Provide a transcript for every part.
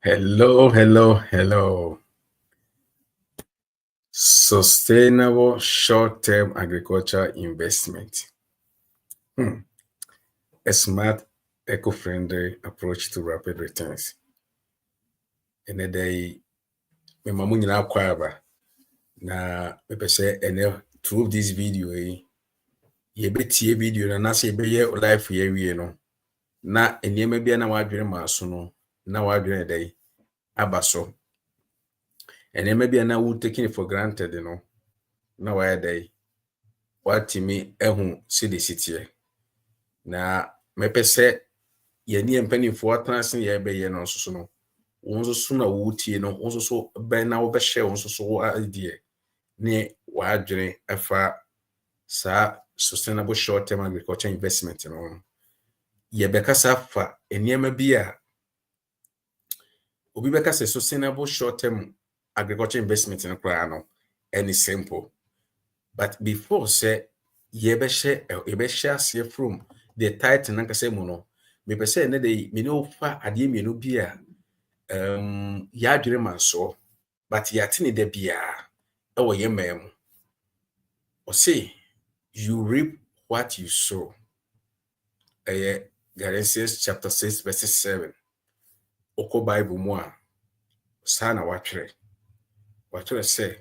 Hello. Sustainable short-term agriculture investment. A smart, eco-friendly approach to rapid returns. And the day, my mama nyina kwaba na me pese ene through this video ye betie video na se be ye life ye wie no na enema bia na wadwene maaso no na wadwene day abaso enema bia na wo taking for granted no na why day watimi ehu see the city na mepese ye ni empanifo atranse ye be ye no so no wonso so na wotie no wonso so ben na wo be share wonso so idea ne wadwene afa sa sustainable short term agriculture investment no ye bekasa fa enema bia obi bekasa sustainable short term agriculture investment no kra no any simple but before say ye be share from the title na kase mu no me pese ne de me no fa ade mienu bia ya adwene manso but ya tini de bia e wo ye mem o say you reap what you sow. Galatians chapter 6 verse 7. Oko Bible mu a sana watwere say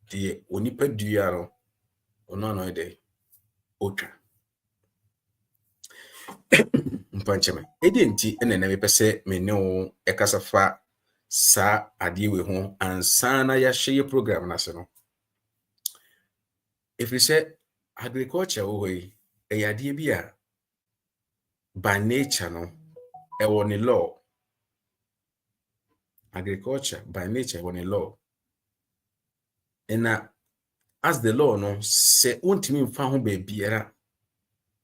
de onipa dua no ono no de otwa mpancheme edenti ene na mepese me ne o ekasafa sa ade we ho ansana ya hye program na se no. If we say agriculture we ade bia by nature no e won law. Agriculture by nature won law. And as the law no say untimi mfa ho ba biara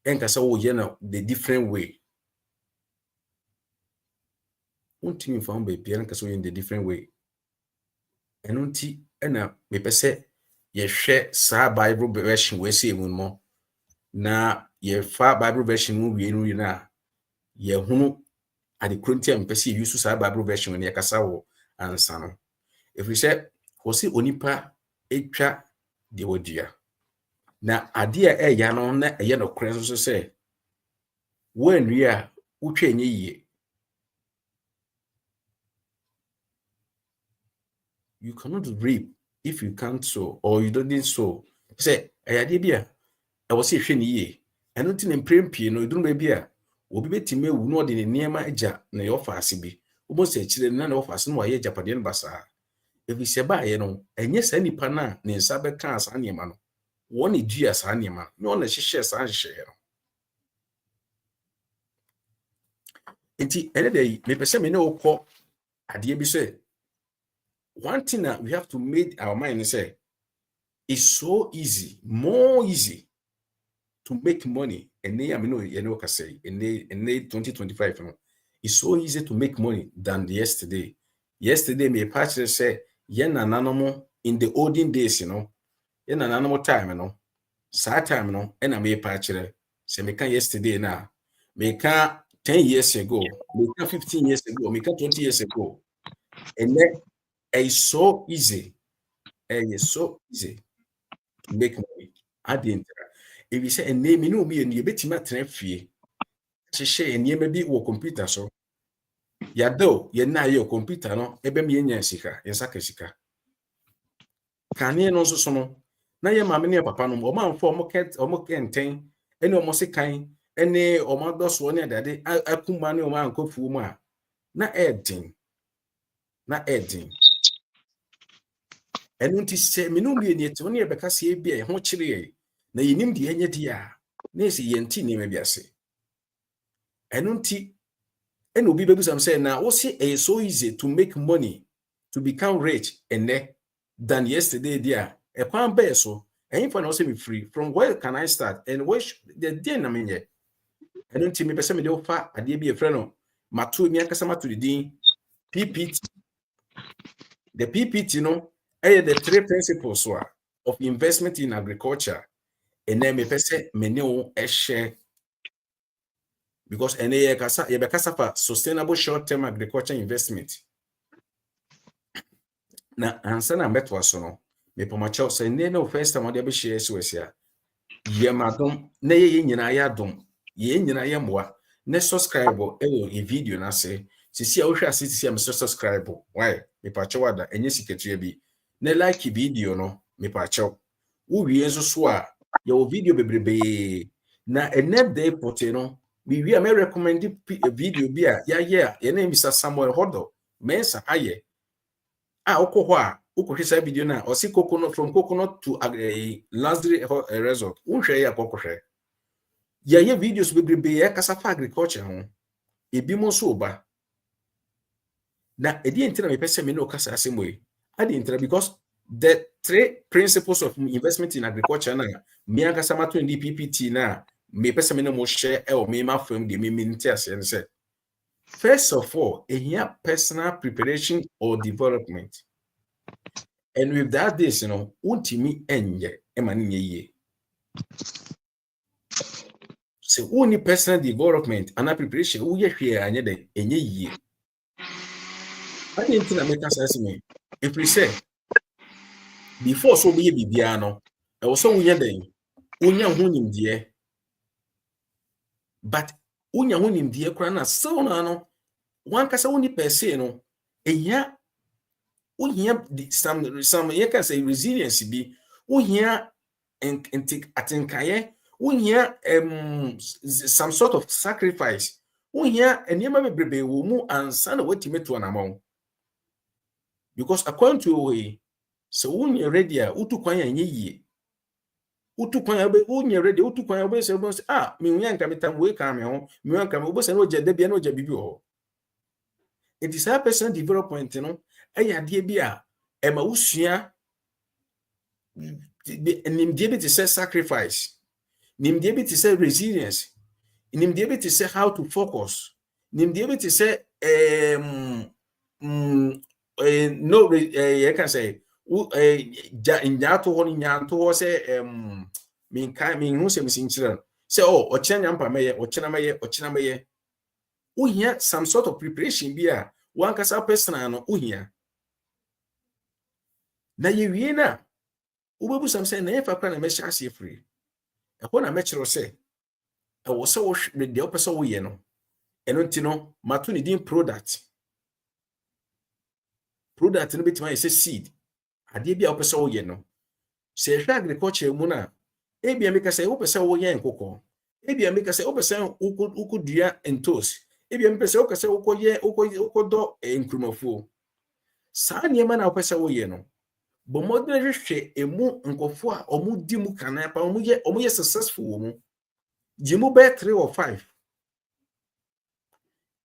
enkasa wo ye na the different way. Untimi mfa ho ba biara enkasa wo in the different way. Enunti ena me pese ye hwe sa Bible version we say mu mo na ye fa Bible version mu wie no na ye hunu ade kronti am pese use sa Bible version ne yakasa wo ansa no. If we say wo si onipa etwa de wodua na ade a eya no na eye no kren so say when we a utwa enye yie you cannot reap if you can't sow or you don't sow. Say ade bia e wo se hwe ne yie eno ti ne mprempie no eduru ba bia obi betime wu no de ne niema agya na ye ofaase bi obo se chire na ofaase no wa ye japade no basa ebi se ba ye no enye sa nipa na ne nsa be kan asa niema no woni dua sa niema no na hihye sa hihye no enti ene dey me pese me ne okọ ade bi say one thing that we have to make our mind say it's so easy, more easy to make money. And I mean, you know, can say in 2025, no, it's so easy to make money than yesterday. Yesterday, me patch say, yen an animal in the olden days, you know, yen an animal time, you know, sad time, you know, and I may patch say, me can yesterday now, me can 10 years ago, me can 15 years ago, me can 20 years ago, and then it's so easy. It's so easy to make money. I didn't. If you say a name, you know me, and you bet him at fee. She say, and you may be your computer. So, ya do, ye na your computer, no, ebe me yen sika, yen sakasika. Can you also sono? Na ye mammy, papa, no, man for mocket or mockenten, any almost kind, any or my dos one daddy, I put money on my uncle Fuma. Na edding. Enu nti se me no mie ni ete woni e beka se bia e ho kire na yenim de enye dia na se ye nti ni ma bia se enu nti enu obi bebusam say na wo se e so easy to make money to become rich than yesterday dia e kwan be so enyi for na wo se me free from where can I start and where the day na menye enu nti me pese me de wo fa ade bi e frɛ no mato mi akasa mato de din PPT. The PPT no the three principles of investment in agriculture, and then me pese me ne share because ene ye kasa for sustainable short-term agriculture investment. na ansa na mbeto aso no me pomacho say ne no first time ode be share SOS ya ye madom na ye nyina ya dom ye nyina ye moa ne subscribe ewo e video na se sisi a wo hwa sisi a me subscribe why me pacho wada enye siketua bi ne like video no me pacho wo wie nso so a ye wo video bebrebe na ene day pote no we me recommend video bi a ye na Mr. Samuel Hodo mensa aye okoho a ukohwesa video na osi coconut from coconut to luxury resort unhwe ya kokohwe ye videos bebrebe ya kasa fa agriculture ho ebi mo so ba na edi entina me pese me no kasa asemwe adi entina because the three principles of investment in agriculture na me akasa mato ndi PPT na me pese me no mo share o me ma fam de me nti ase ne say first of all ehia personal preparation or development. And with that this, untimi enye emani nye. So only personal development and preparation uye hwe anye de enye ye. I didn't think I make sense me. If we say before so be bibia no, e wo so unye den. Unya ho nimdie. But unya ho nimdie kura na so na no. Wan kasa uni per se no, ehia uhia some you can say resilience bi uhia atinkaye uhia some sort of sacrifice uhia enema bebrebe wo mu ansa na watime to anamon because according to way so unya ready a utukwan anye yie utukwan be unya ready utukwan be se me unya nka metam we ka me ho me nka me obosa na oja da bia na oja bibi ho. It is a personal development ayade bi a ema usua nimdie bi to say sacrifice nimdie bi to say resilience nimdie bi to say how to focus nimdie bi to say no you can say nyato ho nyanto ho say min hu se misinchira say ochenya mpa meye ochena meye uhia some sort of preparation bi a one kasa personal no uhia na ye wie na ubebu sam say na ye fa kwa na mecha ase free e ko na mechiro say e wo so wo de opese wo ye no eno nti no mato ni din product no betima ye say seed ade bia opese wo ye no se hwe agriculture mu na ebia meka say wo pese wo ye nkoko ebia meka say wo pese ukudua entos ebia meka say wo pese ukodo enkrumafo saa niema na opese wo ye no bo modern hwehwe emu nkofo a omudi mu kana pa omuye successful wo mu jimu be 3 or 5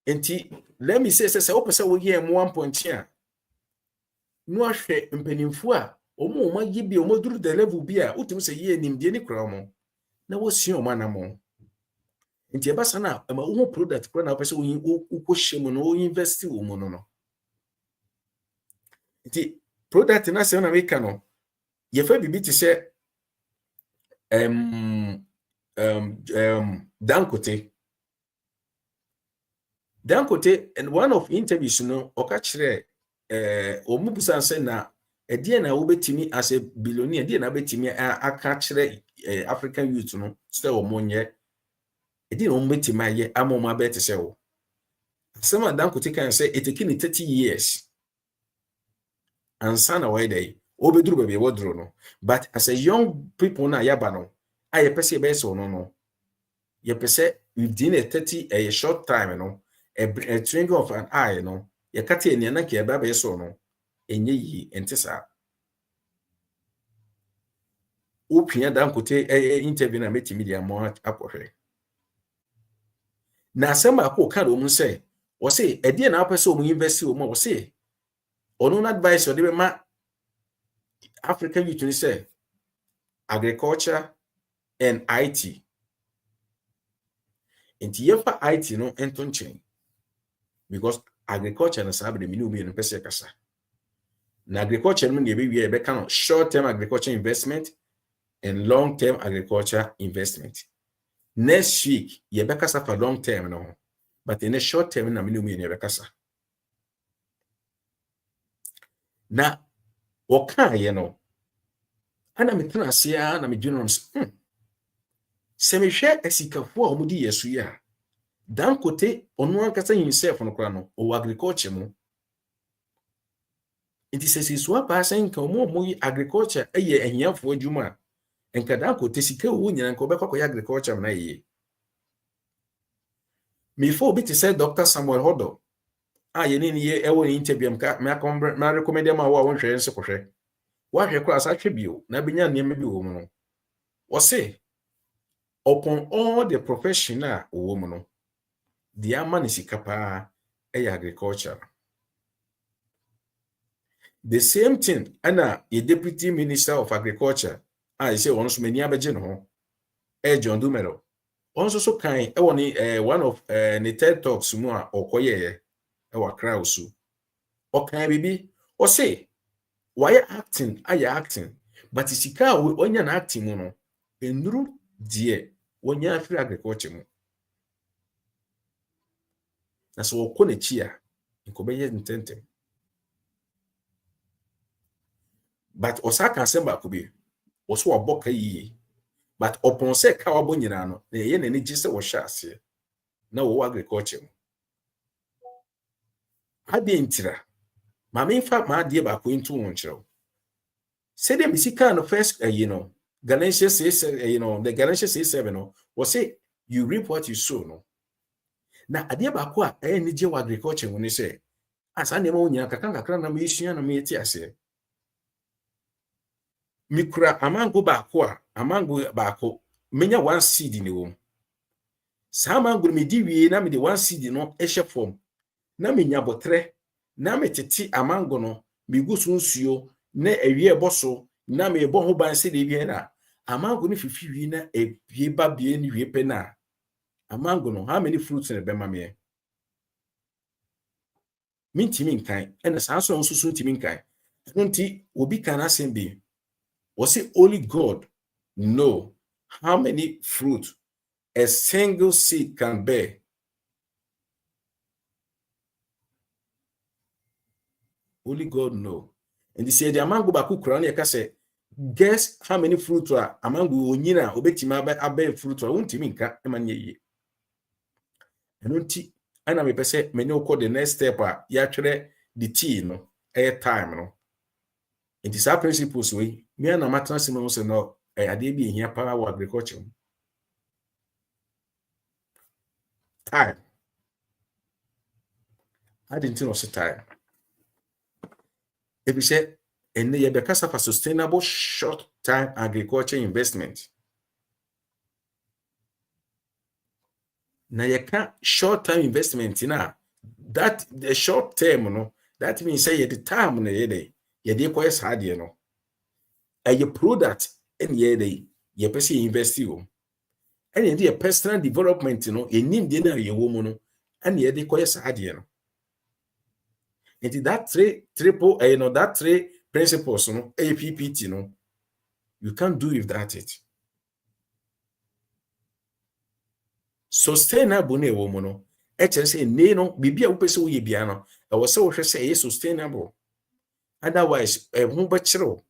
enti let me say opese wo ye mu 1.0 a no ahwe mpanimfo a omo yi bi omoduru the level bi a utim se ye nimdie ni kura omo na wo sua omo anamo enti eba sana ama wo product kura na opese wo hwemu no wo invest wo mu no enti product na se na make no ye fa bibi ti se Dankote and one of interviews no okachire omubusan se na edie na wo betimi as a billionaire edie na betimi aka kire African youth no say omonye edie na betimi aye amoma bet se wo asema Dankote kan say it taking 30 years ansa na why dey obeduru bebe woduru no but as a young people na yaba no aye pese be so no ye pese within a 30 a short time no a twinkle of an eye no ye kate eni na ke be so no enye yi entisa opia Dankote interview na metimi dia mo akohwe na asema akọ ka do mu say o say edie na apese o mu invest o mu o say onu advice o de be ma African youth ni say agriculture and IT enti yefa IT no ento nchen because agriculture na sabe de mini obi no pese kasa na agriculture no de be wie be kan short term agriculture investment and long term agriculture investment next week ye be kasa for long term no but in a short term na mini obi no be kasa na Oka ye no. Ana metena ase a na medwene se mehwe esikafo a omudi yesu ya. Dan kote onu ankasa himself no kra no o agriculture mu. It is a so person kan mo agriculture eye ehiafo adwuma. Enka dan kote sika wo nyina nka obekọ koya agriculture na ye. Before bit say Dr. Samuel Hodo. Ye ni ye ewo ni interview ma recommend am a wo hwe nse kohwe. Wa hwe kra sa hwe bio na benya nneema bi wo mu no. O say upon all the professional wo mu no. The man is sika agriculture. The same thing ana a deputy minister of agriculture I say once many abeje no John Dumelo also so kind one of the TED talks mu a okoye wa crowd so o kan bibi o say why acting acting but sika onya na acting mu no enuru die wonya afri agriculture mu na so okọ na chi a nkobeye ntente. But osaka semba kubi oso oboka yi but upon say ka wabo nyina no na ye na ni gise wo hye ase na wo agriculture ade ntira ma me fa ma ade ba ko ntu won kyerɛw say dem sika no first Galatians says the Galatians says 7 no we say you reap what you sow no na ade ba ko a ni je wo agriculture woni say asa ne ma wonya kakra na me yesua na me yeti ase mikura amango baako menya one seed ni wo sa amango me di wie na me de one seed no ehye form na menya botre na metete amango no migusu nsuo na ewie eboso na me ebo ho ban se de wie na amango no fifi wie na ebie ba bie ni wie pe na amango no how many fruits na be ma me mintimi nkan ena sa so nsusu ntimi nkan nti obi kan asembe was it only God know how many fruit a single seed can bear? Only God know. And they say the amango baku crown ya say, guess how many fruit are amango onyina obetima abe fruit are untimi nka emanye ye. Enunti ana me pese me no the next step ya twere the tea no air time no. It is our principles we me na matransi no say no ade bi ehia pa wa agriculture. Time. I didn't know time. If you say and you because of a sustainable short-term agriculture investment. Now you can't short-term investment na that the short term no that means say the time na ye dey quite hard no. And your product and ye person invest you. And in the personal development you need dinner your woman no and ye dey quite hard no. And that three principles no APPT no you can't do without it. Sustainable na ewo no say ne no bibia wo pese wo ye bia no e wo se wo hwe se sustainable otherwise ho ba kire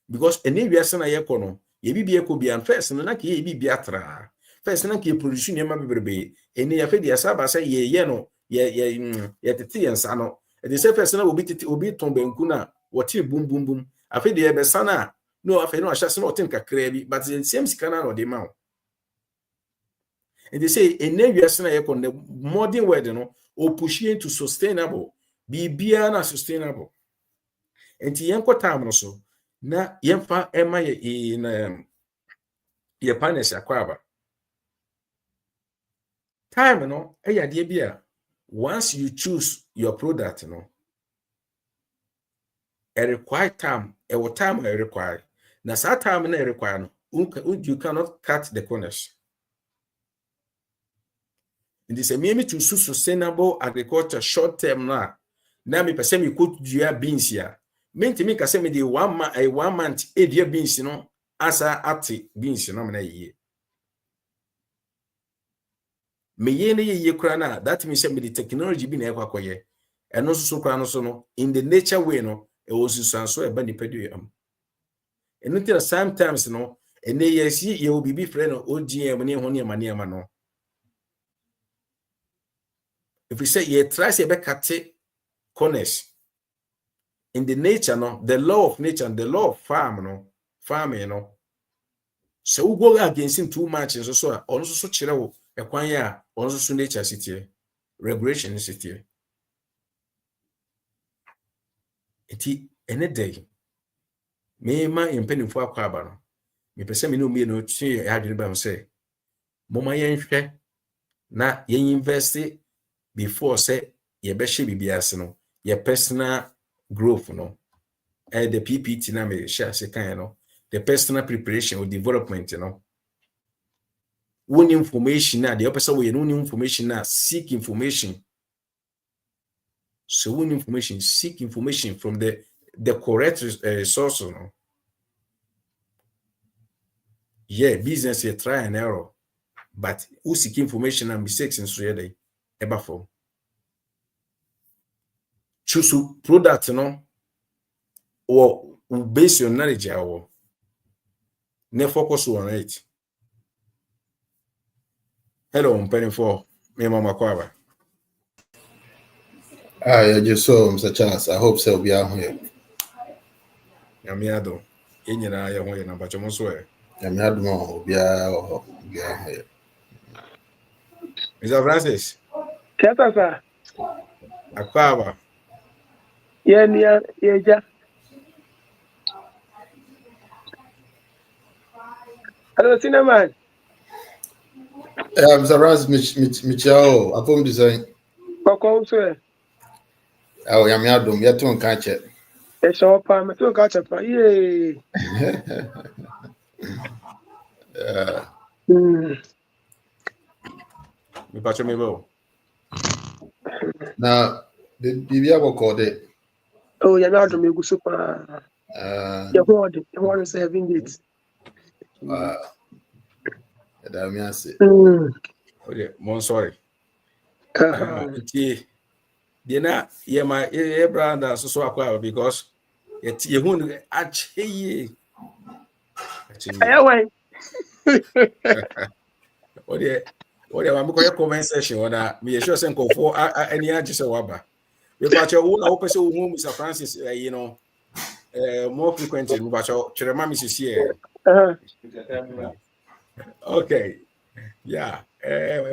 because ene wiase na ye ko no ye bibia ko bia first no na ke ye bibia tra first na ke produce ne ma bebrebe ene ya fe dia saba say ye no ye tete yensa no e dey say first na obi ton banku na wo ti bum bum bum afi de be sana no afi no ahya se no tin kakra bi but the same scanner no dey ma. And they say ene wiase na ye ko the modern world no o push into sustainable bibia na sustainable enti yenko time no so na yemfa ema ye na ye partners akwaba time no eyade bia once you choose your product no e require time e what time e require na sa time na e require no you cannot cut the corners. And this me to sustainable agriculture short term na me pese me could dua beans ya menti me ka se me dey 1 month e dua beans no asa ate beans no na ye me ye ne ye kura na that means me the technology bi na e kwakoye and also so crown no in the nature way no it was so a bani pedu and until sometimes no and they see you will be friend of OGM near honey maniama no. If we say ye try say be corners in the nature no, the law of nature and the law of farming no. So we go against him too much and so also chira a kwanya also nature city regulation city. Eti any day me ma impeni for akwaba no me pese me no me no twi adwene ba say moma yenhwe na yen invest before say ye be hye bibiase no ye personal growth no the PPT na me share say kan no the personal preparation or development no one information na the person we no information na seek information. So when information, seek information from the correct source. No? Yeah, business you try and error, but who seek information and mistakes in Sweden ever for. Choose product, or base your knowledge or ne focus on it. Hello, I'm penny for me, Mama Kwaba. I just saw Mr. Chance. I hope so. Be out here. Yamiado. Inyina ya hoye na bacho moswe. Yamiado mo be out here. Mr. Francis. Yes, sir. Akwaba. Yeah. Hello, Cinnamon. Mr. Francis, Michao, I phone design. Welcome, Oh, Yamiado, me to catch it. It's all palm. Me to catch up. Yay. Me pacho me bo. Now, the BBA will call it. Oh, Yamiado, me go super. Your word is 7 days. That me say. Okay, I'm sorry. Dina ye my brother so akwa because ye hu achi why? What am going comment section or me sure say for any age say waba because you na open say Mr. Francis more frequently but chirema Mrs. here. Okay, yeah,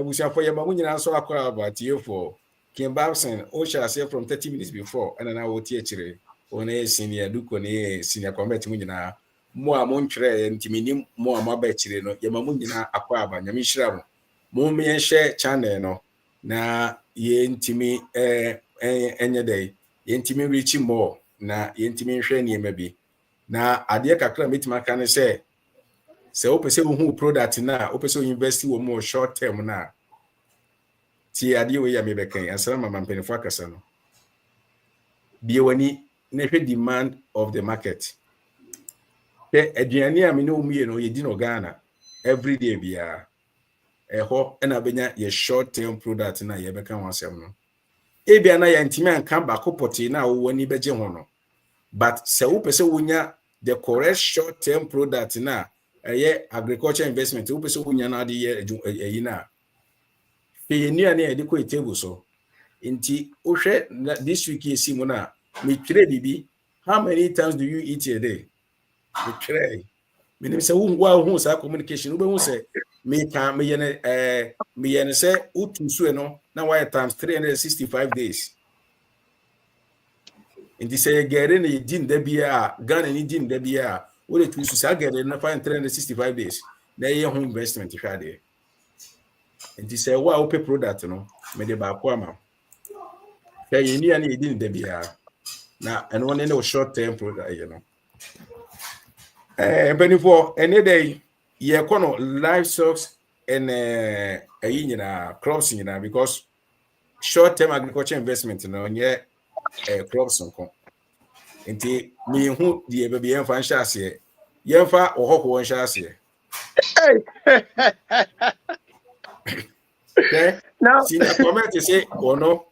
we shall for your mamunya so akwa about you for Kim Babson, shall say from 30 minutes before, and then I will teach you on a senior Duke on a senior combat winner. More Montre and Timini, more Mabetri, no, Yamamunina Aquaba, Yamishram, more me and share channel, no, na ye intimi any day, intimi reaching more, na intimi shiny maybe. Na Adia Kakra meet my can say, open say who product na, open so invest more short term na. Ti ade we ya mebeka asama mampenfo akasa no bie wani na hwe demand of the market pe aduane a me no mie no ye di no Ghana everyday bia eho na benya ye short term product na ye beka wansem no e bia na ya ntimi anka ba kopoti na wo wani beje ho no but se wo pese wonya the correct short term product na ye agriculture investment wo pese wonya na de ye na ye nuane e de ko table so inti ohwe this week esi mu na me twere bibi how many times do you eat a day me twere me say who sa communication wo be hu say me can me ye say utu so no na why times 365 days inti say gere na din da bia Ghana ni din da bia wo le tu so sa gere na 365 days na ye home investment hwa de inti say wa open product no me de ba ko ama you need any didn't there be now and one in short term product, before any day, yeah, livestock and crops, because short term agriculture investment, crops until me who the baby and fan chassis, Yenfa or one chassis. Now, see, comment to say or no.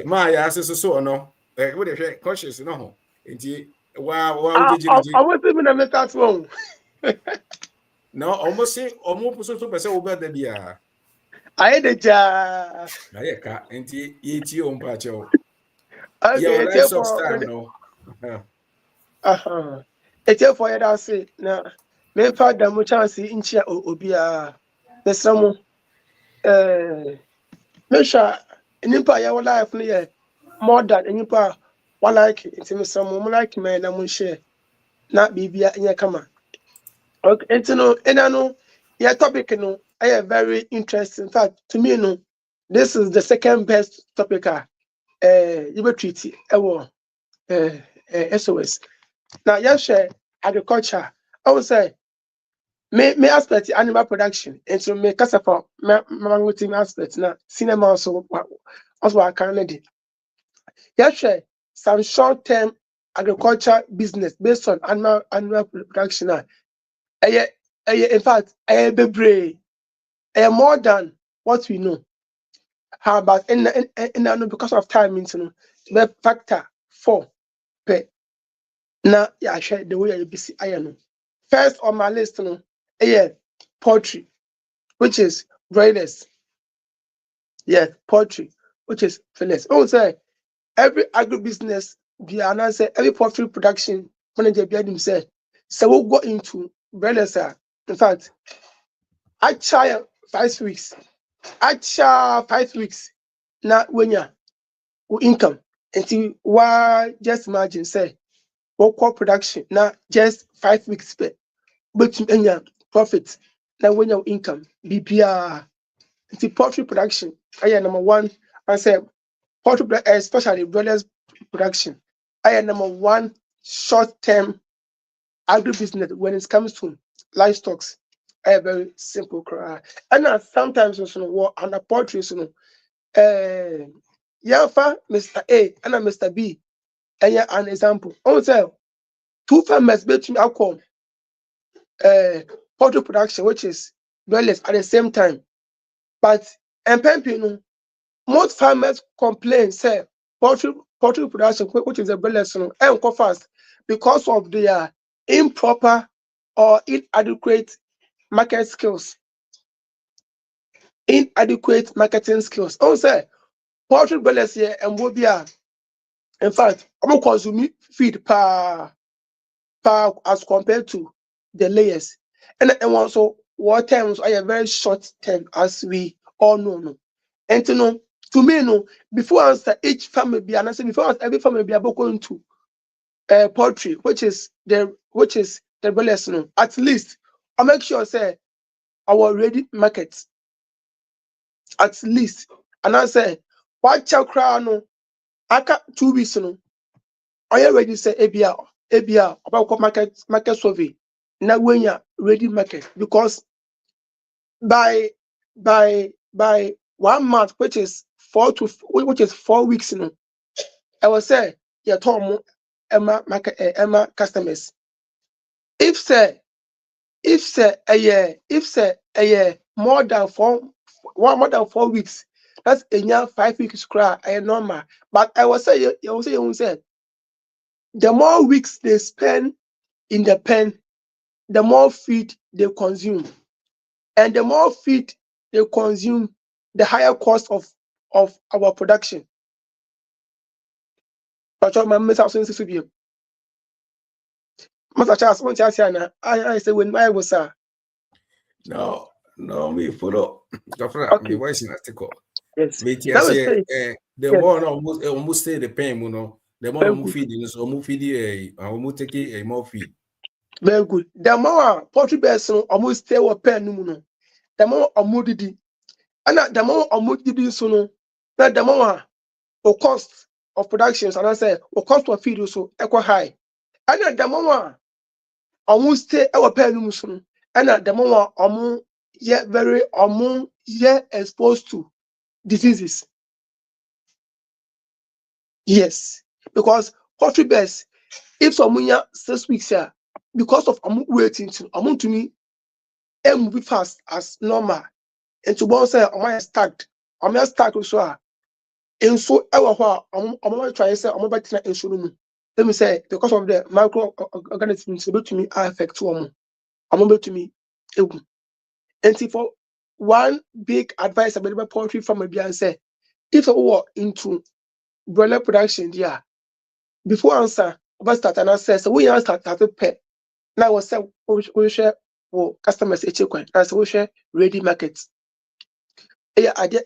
my ass so no. What if cautious no? Indeed, wow, I want to be a start wrong. no, almost say almost so person over the beer. I had a job. Nayaka, anti ET on patcho. Yeah, Okay, it's livestock for time no. it's here for you. That's it. Now, me father mo chance in chia obia. The some me sure nipa ya life no ye more than nipa one like it me some mo like me na mo share na bibia nya kama. Okay, it's no enano your topic no very interesting. In fact, to me no, this is the second best topic you be treat SOS. Now, yes, share agriculture. I would say, me aspect animal production, and so me cassava, my team aspect. Now, cinema also I can do. Yes, share some short term agriculture business based on animal production. In fact, be more than what we know. How about in because of time, the factor 4 per. Now, yeah, share the way you be see. I know. First on my list, poultry, which is broilers. Yes, poultry, which is fillets. I would say every agribusiness, every poultry production manager behind himself. So we'll go into broilers. In fact, I try 5 weeks. I try 5 weeks. Now, when you income, until why just imagine say, what production now just 5 weeks pay. But you profit now when your income BPR the poultry production I am number one. I say poultry especially broilers production I am number one short-term agribusiness when it comes to livestock. I am very simple cry. And sometimes what on the poultry for Mr. A and Mr. B and an example. I would say 2 farmers between alcohol poultry production, which is broilers at the same time. But most farmers complain, say poultry production, which is the broilers, and go fast because of their improper or inadequate market skills, inadequate marketing skills. Also, poultry broilers here and will be in fact, I'm consuming feed per as compared to the layers. And also what terms are very short term as we all know. And to me, before answer each family be and I say before every family be able going to poultry, which is the broilers, at least I make sure say our ready market at least. And I say what chow crown aka 2 weeks are you ready say ABR about market survey now when you're ready market because by 1 month which is 4 weeks I will say your told market customers if a year more than 4 weeks that's a year 5 weeks cry I normal but I will say you will say the more weeks they spend in the pen, the more feed they consume. And the more feed they consume, the higher cost of our production. But my Mr. Charles, I say when I was No, me follow. Me okay, voice in article. yes. Me tia That was say say the yes, more almost stay the pain, the more very almost good, feed, so almost feed almost take a more feed. very good. The more poultry bears almost stay with pen the more did and the more did so that the more or cost of productions and I say or cost of feed also equal high. And at the moment almost stay our penums and at the moment very exposed to diseases. Yes, because poultry bears, if someone 6 weeks here, because of waiting to me and move fast as normal. And to one say I start also in so our try say in so let me say because of the microorganisms to me affect to me. And for one big advice about poultry farmer be say if I were into broiler production, yeah, before answer about start and answer so we start to pay. Now was say we share customers and so we share ready markets. Yeah, idea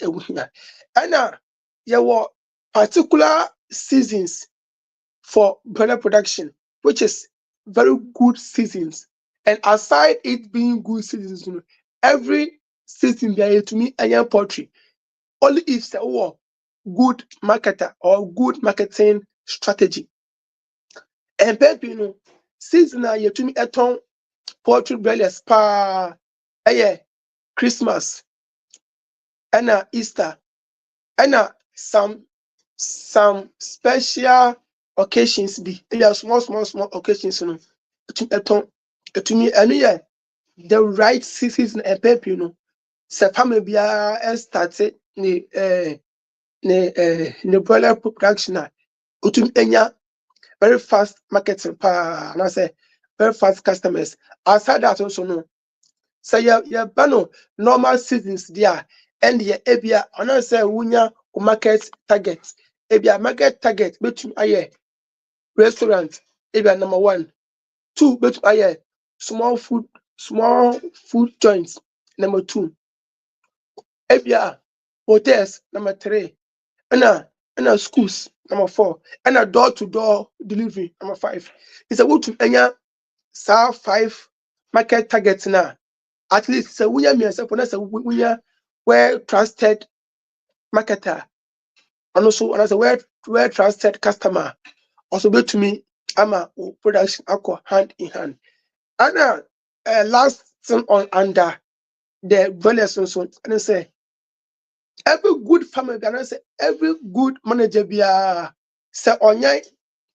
and there were particular seasons for broiler production, which is very good seasons. And aside it being good seasons, you know, every season there to me and poultry. Only if there were good marketer or good marketing strategy. And you know, season you to me a ton poultry broilers pa Christmas and Easter and some special occasions be there are small occasions, you know, to me and the right season and you know September be started the broiler production utum enya very fast marketing pa and I say very fast customers. Aside that also no say ya bano normal seasons there and the ebia and I say wunya market target ebia market target betum aye restaurant ebia number 1 2 betum aye small food joints number 2 ebia hotels number 3 and schools number 4 and door-to-door delivery number 5. It's a good to enya 5 market targets now. At least say we me yourself when I say we well trusted marketer and also when I say well trusted customer also be to me ama production aqua hand in hand. And last thing on under the broilers also and I say every good farmer and I say every good manager be say on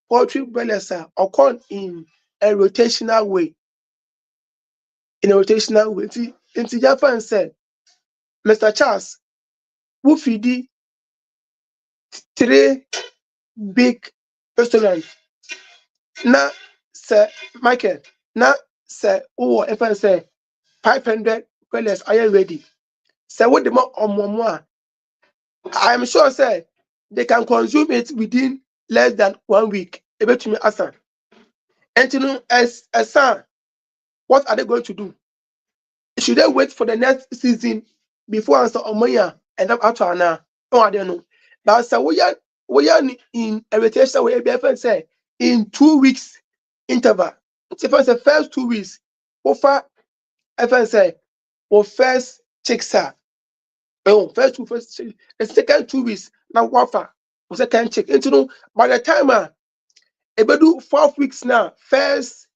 poultry broilers are called in a rotational way. In a rotational way. Into Japan said, Mr. Charles, who feed 3 big restaurants. Now, Sir Michael, now, Sir, if I say 500 broilers are you ready? Sir, what the more on I am sure, sir, they can consume it within less than 1 week. Able to me, Asa. And you know, as a son, what are they going to do? Should they wait for the next season before answer Omoya and up after now? No, I don't know. But so we are in a rotation where BFN say in 2 weeks interval. If I say first 2 weeks, offer FN say or first checks are first the second 2 weeks now offer or second check. And you know by the time ebe do 4 weeks now first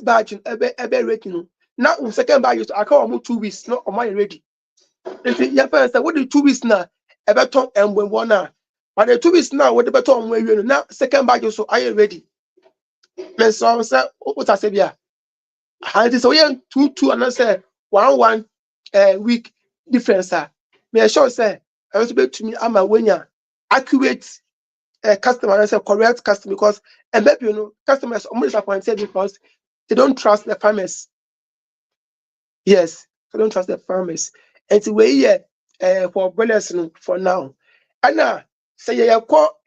batch ebe ready no. Now second batch I call 2 weeks no am I ready. If you first what the 2 weeks now ebe ton and when one now. But the 2 weeks now what the better on when now second batch so are you ready? Men so say what I say bia. And so we 2 and I say 1 week difference me sure say I want to be to me am a accurate customer and say correct customer because and maybe you know customers are disappointed because they don't trust the farmers. Yes, they don't trust the farmers. And so we here for broilers for now. And now say you call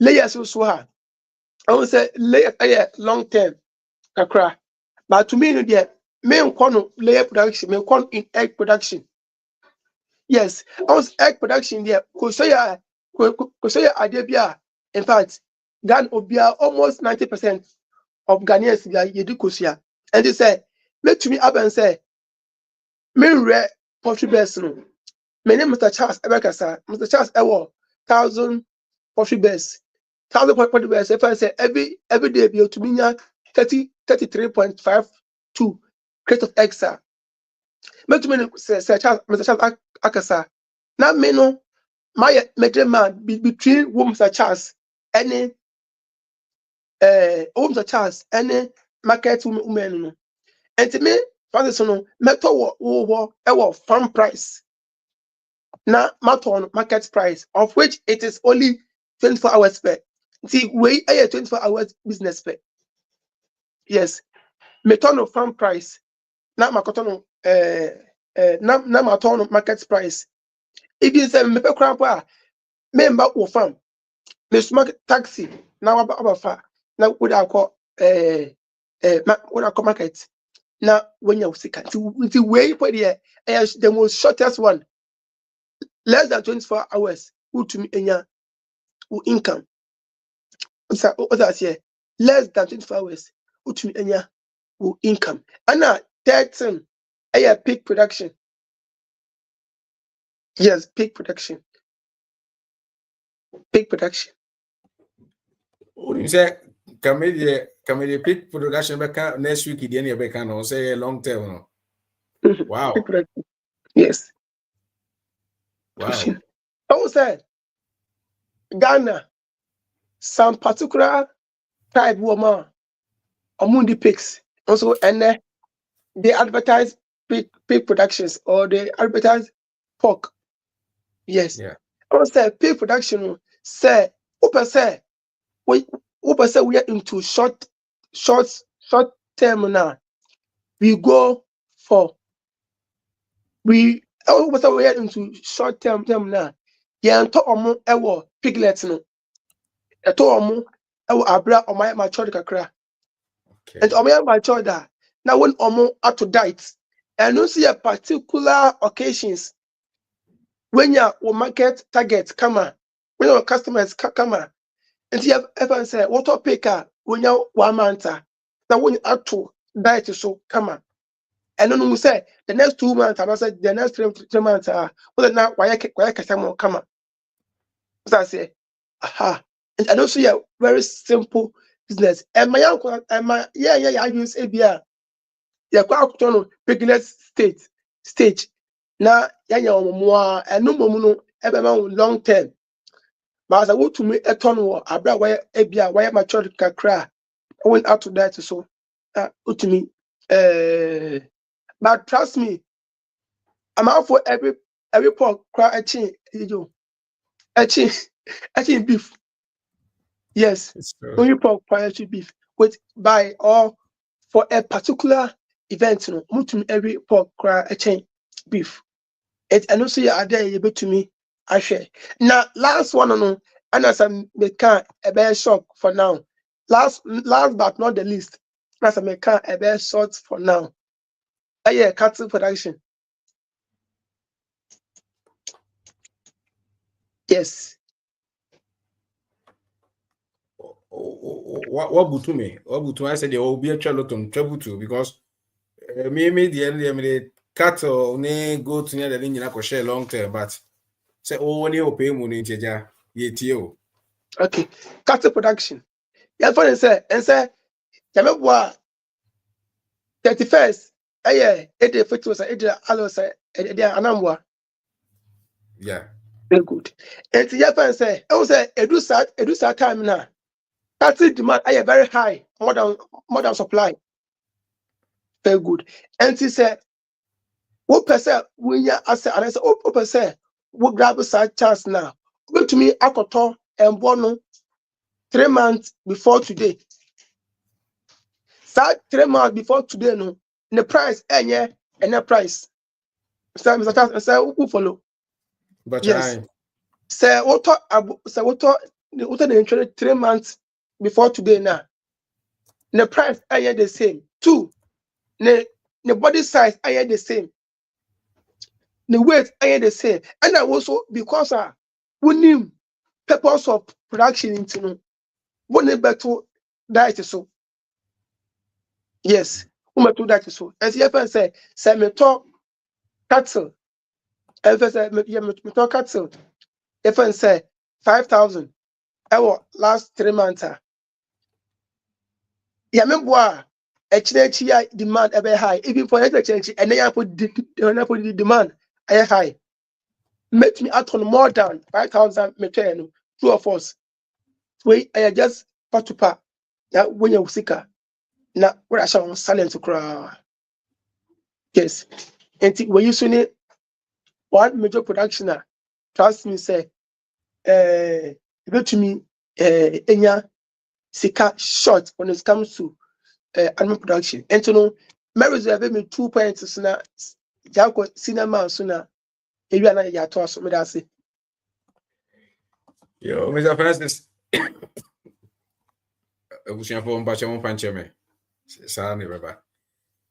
layers also I want say layer long term kakra. But to me no there main corner layer production, main corner in egg production. Yes, I was egg production there. Kosoya Adebia. In fact, Gan Obia almost 90% of Ghanaians yedu Kosoya. And they say, make to me up and say, me rare poultry bears no. My name is Mr. Charles Ebekasa. Mr. Charles Ewo 1,000 poultry bears. 1,000 poultry bears. If I say every day be to me 33.52 crate of eggs. Make to me say Charles, Mr. Charles Akasa. Now me no my man between Mr. Charles any Mr. Charles any market woman no. And to me, for this no metal wo farm price. na maton market price, of which it is only 24 hours pay. See, we a 24 hours business pay. Yes, meton farm price, na makoton na maton market price. If you say me pe krampa, member wo farm, me smoke taxi, na waba fa, na would akọ would akọ market. Na when you see the way for the most shortest one, less than 24 hours, who to me enya income. That's here, less than 24 hours, who to me enya income. And now, third thing, peak production. Yes, peak production. Peak production. You say, can pick production back next week? The end back and say long term. Wow. Peak production. Yes. Wow. I would say Ghana, some particular type woman among the pigs. Also, and they advertise pig productions or they advertise pork. Yes. Yeah. I would say pig production. Say, we are into short term now. We go for we are into short term now. Yeah, to ewo piglets no. To abra my mature kakra. Okay. And mature that. Now when to diet, and you see a particular occasions when your market target come when your customers come and you have ever say what to pick when you 1 month now when you to diet so come and then we say the next 2 months and I said the next 3 months well now why customer come so I say aha, and I don't see a very simple business and my uncle and my I use ABR no beginner's stage na yanya omoa eno momu no long term but as I want to me eton wo abra why ebia why mature kakra I went out to that so to me but trust me I'm out for every pork cry achi beef. Yes, only pork cry beef with buy or for a particular event no mutum every pork cry beef. It and also are there able to me I share. Now last one no and as I can a bear shock for now. Last but not the least, as I can a bear short for now. Cattle production. Yes. What butu me? What butu? I said there will be a charlatan trouble too because me the end the cattle ne go to near the line na share long term, but say when you pay money in Jeja, yetio. Okay. Cattle production. Yeah, for and say Yamebwa 31st. It fit was allo say anamwa. Yeah. Very good. And say I was say edu sa time now. Cattle demand very high, more than supply. Very good. And he said, what percent when you answer and I said, oh percent what grab a chance now. Go to me akoto and bono 3 months before today. Start 3 months before today, no. The price and the price. So Mr. Charles, say who follow? But Yes. Say what the 3 months before today now. The price are the same. 2. The body size are the same. The weight are the same. And also because we need purpose of production into no. One better diet so. Yes. We do that so. As you say me talk cattle. If I say me talk cattle. If I say 5,000. Last 3 months. Yamemboa a demand high. Even for exchange, and then I put the demand high. Make me out on more than 5,000 meter. True of us. We I just part to part. That when you're sicker. Now what I shall silent to cry. Yes. And when you soon one major production trust me, say, to me, enya sika short when it comes to animal production. And to know, my reserve me 2 points na jako cinema sooner. If you are not yet to us, me that say. Yo, Mr. Francis. Ebusuafo mpacha mo panche me. Saa ne baba.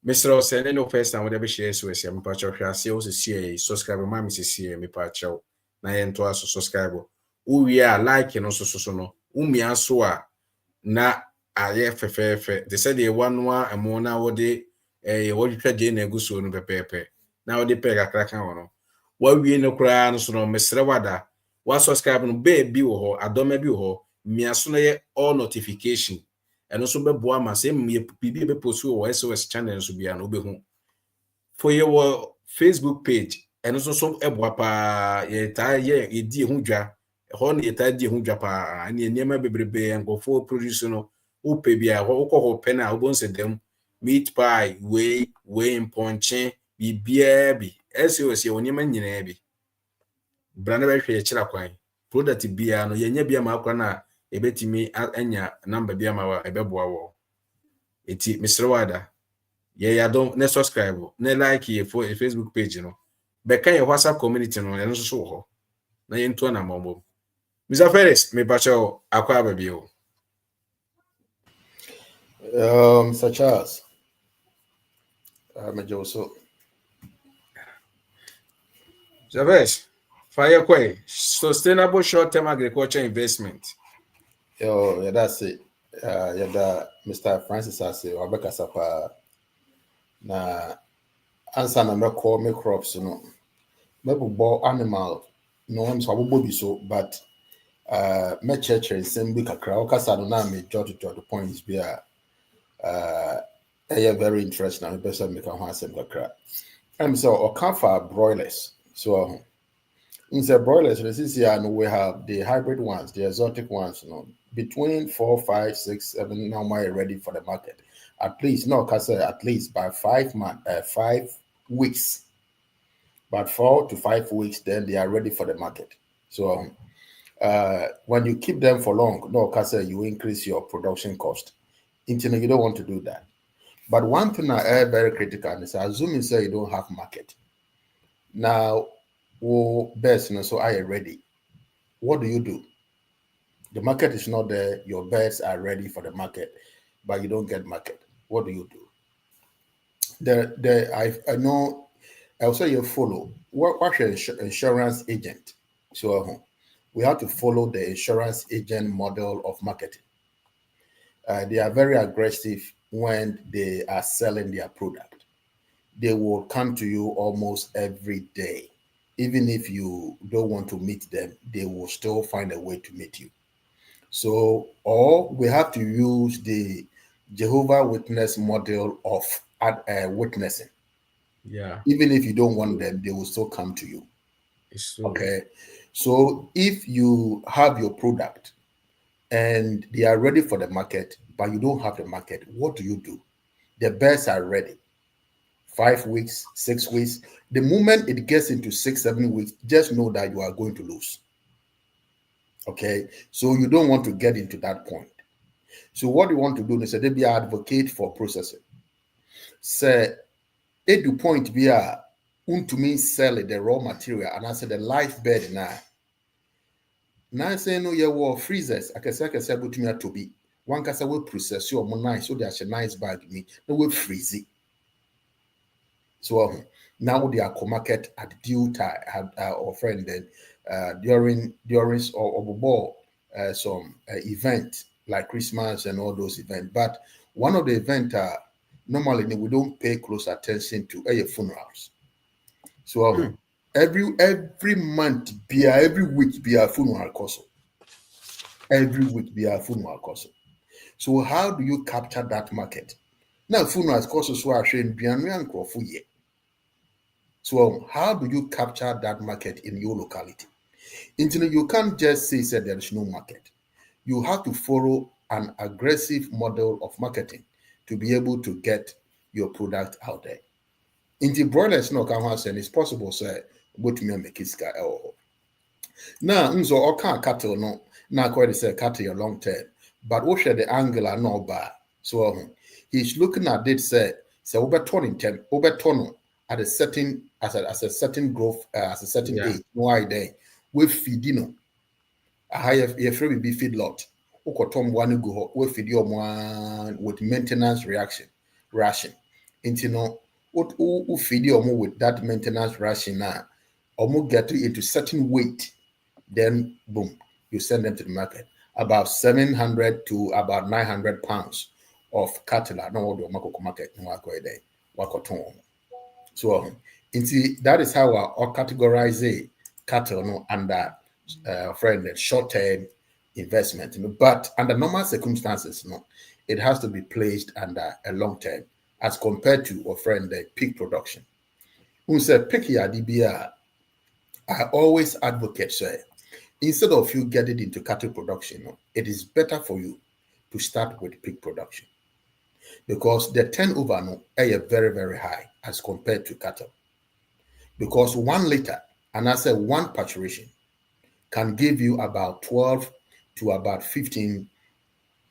Mr. Send no first time we share SOS mpacha hwa ase o se subscribe ma me se me pacha na ye nto aso subscribe. Uwie a like no so no. Umia so a na aye fefefe. They said the one wa emo na wo de wo twetwa je na eguso no pepepe. Na wo de pe kakra kan wo no. Wa wie no kra no so no mesre wada. Wa subscribe no be wo ho adoma bi wo ho. Miaso na ye all notification eno so bebo ama se bibi be post wo SOS channel so bia no behu for your Facebook page eno so ebo pa ye ta ye di hu dwa ho ne ta di hu dwa pa ani enema bebrebe engofo produce no wo pe bia wo ko pe na wo bon se dem meat pie we imponche bibia bi SOS ye onima nyina bi brand be hwe kira kwan product bia no ye nya bia ma akwa na ebetimi anya number bia ma wa ebeboa wo eti Mr. Wada ye ya don ne subscribe ne like ye for Facebook page no be kan ye WhatsApp community no eno so ho na ye nto na mombo Mr. Ferris me bacho akwa baby o Such as Majoso. Mr. Ferris fire kwai sustainable short-term agriculture investment Yo, yeah, that's it. Yeah, that Mr. Francis has it. Wabeka sapa na answer na me call me crops, you know. Maybe ball animal, no, I'm so bobby so, but me church is same big kakra. Okasa do na me jot the points be very interesting. I'm better make a handsome kakra. I'm so or come for broilers. So in the broilers, this is here, and we have the hybrid ones, the exotic ones, you know, between 4, 5, 6, 7. Now we're ready for the market. At least, no, cause at least by 5 weeks. But 4 to 5 weeks, then they are ready for the market. So when you keep them for long, no, cause you increase your production cost. You don't want to do that. But one thing I very critical is assuming say you don't have market. Now, best, you know, so are you ready? What do? The market is not there. Your bets are ready for the market, but you don't get market. What do? I know. Also, you follow what's your insurance agent. So we have to follow the insurance agent model of marketing. They are very aggressive when they are selling their product. They will come to you almost every day. Even if you don't want to meet them, they will still find a way to meet you. So, or we have to use the Jehovah Witness model of witnessing. yeah Even if you don't want them, they will still come to you. it's so Okay. So if you have your product and they are ready for the market, but you don't have the market, what do? The bears are ready. 5 weeks, 6 weeks. The moment it gets into 6, 7 weeks, just know that you are going to lose. Okay. So you don't want to get into that point. So what you want to do is they be an advocate for processing. Say, at the point be to me sell the raw material and I said the live bed now. Now say no you were freezers. I can say go to me to be one can say we process your nice so there's a nice bag me. No we freeze it. So now they are market at due time or friend then during or some event like Christmas and all those events. But one of the events normally we don't pay close attention to funerals. So every month every week be a funeral cost. Every week be a funeral cost. So how do you capture that market? Now funerals cost so are showing biannual for year. So how do you capture that market in your locality? You can't just say there is no market. You have to follow an aggressive model of marketing to be able to get your product out there. In the broilers no can and it's possible, sir, both me and make it Now, so all kind cattle no. Now, quite say cattle a long term, but what share the angle no bar. So he's looking at it. Say over turning term, over turn at a certain as a certain growth as a certain Yeah. age. No idea. We feed a higher free be feed lot. Tom one go we feed your one with maintenance ration. Into no what who feed your more with that maintenance ration now, or more get into certain weight. Then boom, you send them to the market. About 700 to about 900 pounds of cattle. No, what do market no wako so that is how I categorize cattle no, under short-term investment. But under normal circumstances, no, it has to be placed under a long-term as compared to peak production. Who said peak DBR, I always advocate, say, instead of you getting into cattle production, no, it is better for you to start with pig production because the turnover no, are very, very high as compared to cattle. Because 1 liter, and I say one pasteurization, can give you about 12 to about 15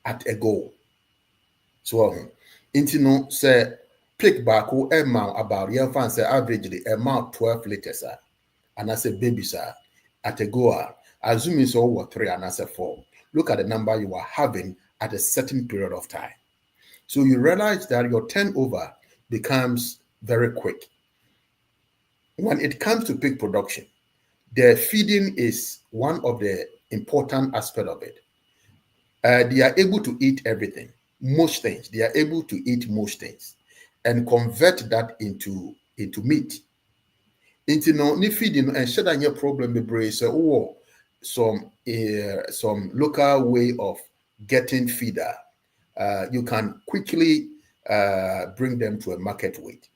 at a go. So, no say pig back who amount about your fancy averagely amount 12 liters, and I say babies at a go. Assuming so over 3 and I say 4. Look at the number you are having at a certain period of time. So you realize that your turnover becomes very quick. When it comes to pig production, the feeding is one of the important aspects of it. They are able to eat everything, most things. They are able to eat most things and convert that into meat. Into no feeding and share that problem be so some local way of getting feeder. You can quickly bring them to a market weight.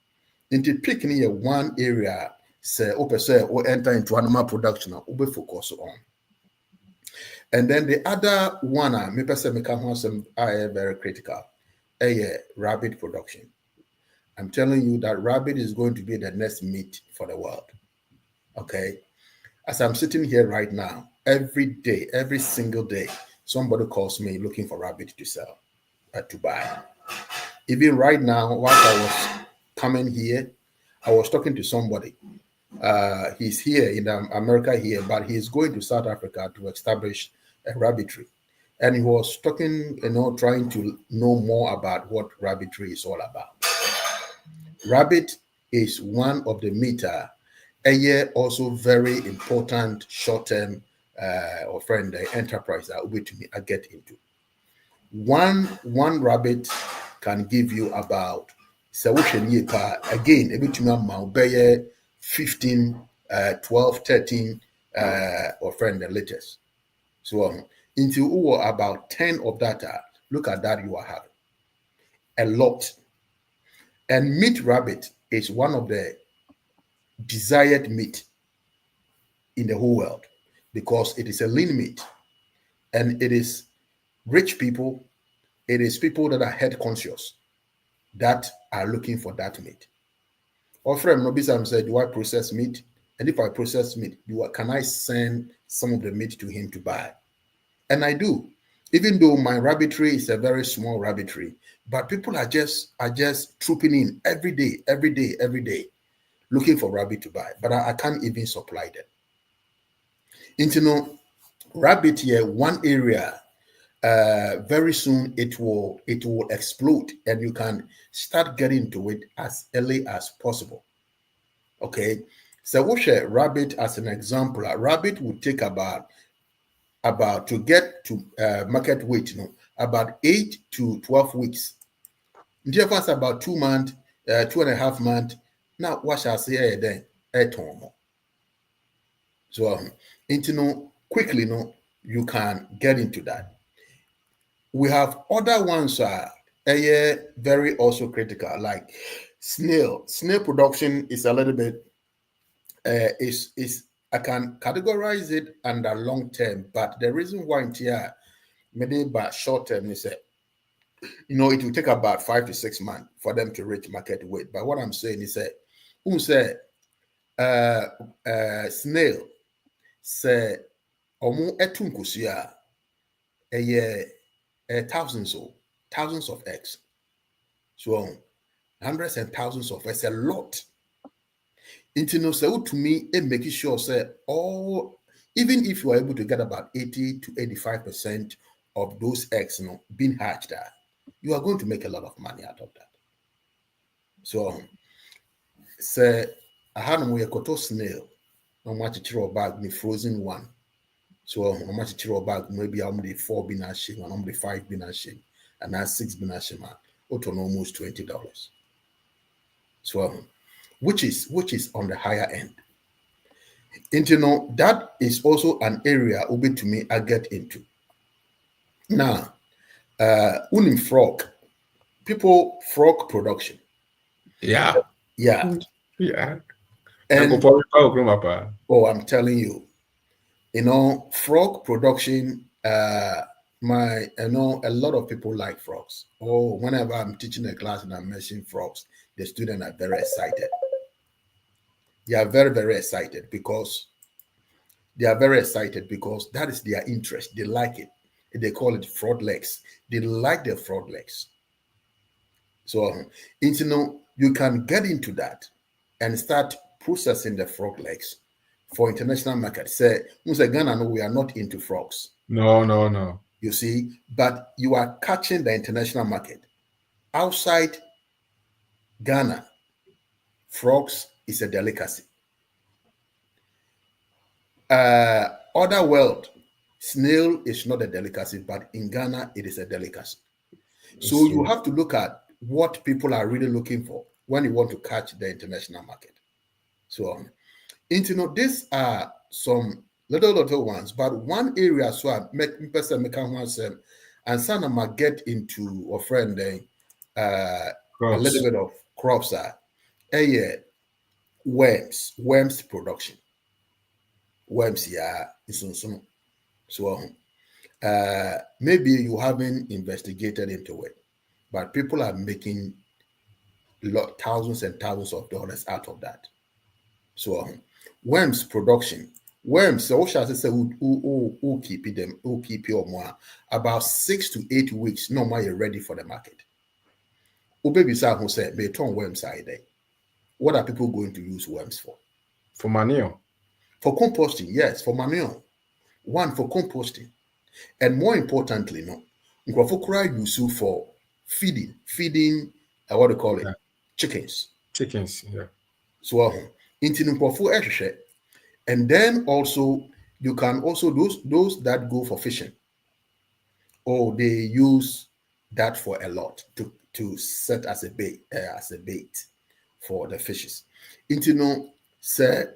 Into picking one area say or enter into animal production or focus on. And then the other one, maybe some are very critical, rabbit production. I'm telling you that rabbit is going to be the next meat for the world. Okay. As I'm sitting here right now, every day, every single day, somebody calls me looking for rabbit to sell, to buy. Even right now, while I was coming here, I was talking to somebody. He's here in America here, but he's going to South Africa to establish a rabbitry. And he was talking, trying to know more about what rabbitry is all about. Rabbit is one of the meat, also very important short-term enterprise that we to get into. One rabbit can give you about again a bit more 15 12 13 liters. So into about 10 of that, look at that, you are having a lot. And meat rabbit is one of the desired meat in the whole world because it is a lean meat and it is rich people, it is people that are health conscious that are looking for that meat. Or friend Nobisam said, do I process meat? And if I process meat, can I send some of the meat to him to buy? And I do. Even though my rabbitry is a very small rabbitry, but people are just trooping in every day, looking for rabbit to buy. But I can't even supply them. Rabbit here, one area, very soon it will explode, and you can start getting to it as early as possible. Okay, so we'll share rabbit as an example. A rabbit would take about to get to market weight, about 8 to 12 weeks. Difference about 2 months, 2.5 months. Now, what shall I say then? So, quickly, you can get into that. We have other ones very also critical, like snail. Snail production is a little bit is I can categorize it under long term, but the reason why it's here, maybe by short term is it will take about 5 to 6 months for them to reach market weight. But what I'm saying is that who said snail say Omo etunkusia thousands of eggs. So hundreds and thousands of eggs, a lot. To me, it making sure say all, even if you are able to get about 80 to 85% of those eggs being hatched, you are going to make a lot of money out of that. So say I had a koto snail, no much bag, the frozen one. So how much bag, maybe I'm the 4 binashing, and I'm the 5 binashing, and that's 6 binashing, almost $20. So which is on the higher end. And that is also an area open to me I get into. Now, unim frog production. Yeah. Yeah. Yeah. And I'm telling you, frog production, a lot of people like frogs. Whenever I'm teaching a class and I'm mentioning frogs, the students are very excited. They are very, very excited because that is their interest. They like it. They call it frog legs. They like the frog legs. So, you can get into that and start processing the frog legs for international market. Say, Ghana, no, we are not into frogs. No. You see, but you are catching the international market. Outside Ghana, frogs is a delicacy. Other world, snail is not a delicacy, but in Ghana, it is a delicacy. So you have to look at what people are really looking for when you want to catch the international market. So, these are some little ones, but one area so I make person make one and some might get into a friend a little bit of crops worms production. Worms, yeah, so maybe you haven't investigated into it, but people are making thousands and thousands of dollars out of that. So worms production, so what shall I say? Who keep them? Who keep your more about 6 to 8 weeks? No more, you're ready for the market. Baby who said, "May turn worms side there." What are people going to use worms for? For manure. For composting, yes, for manure. One for composting, and more importantly, use for feeding. What do you call it? Chickens. Yeah. So and then also you can also those that go for fishing. They use that for a lot to set as a bait for the fishes. Say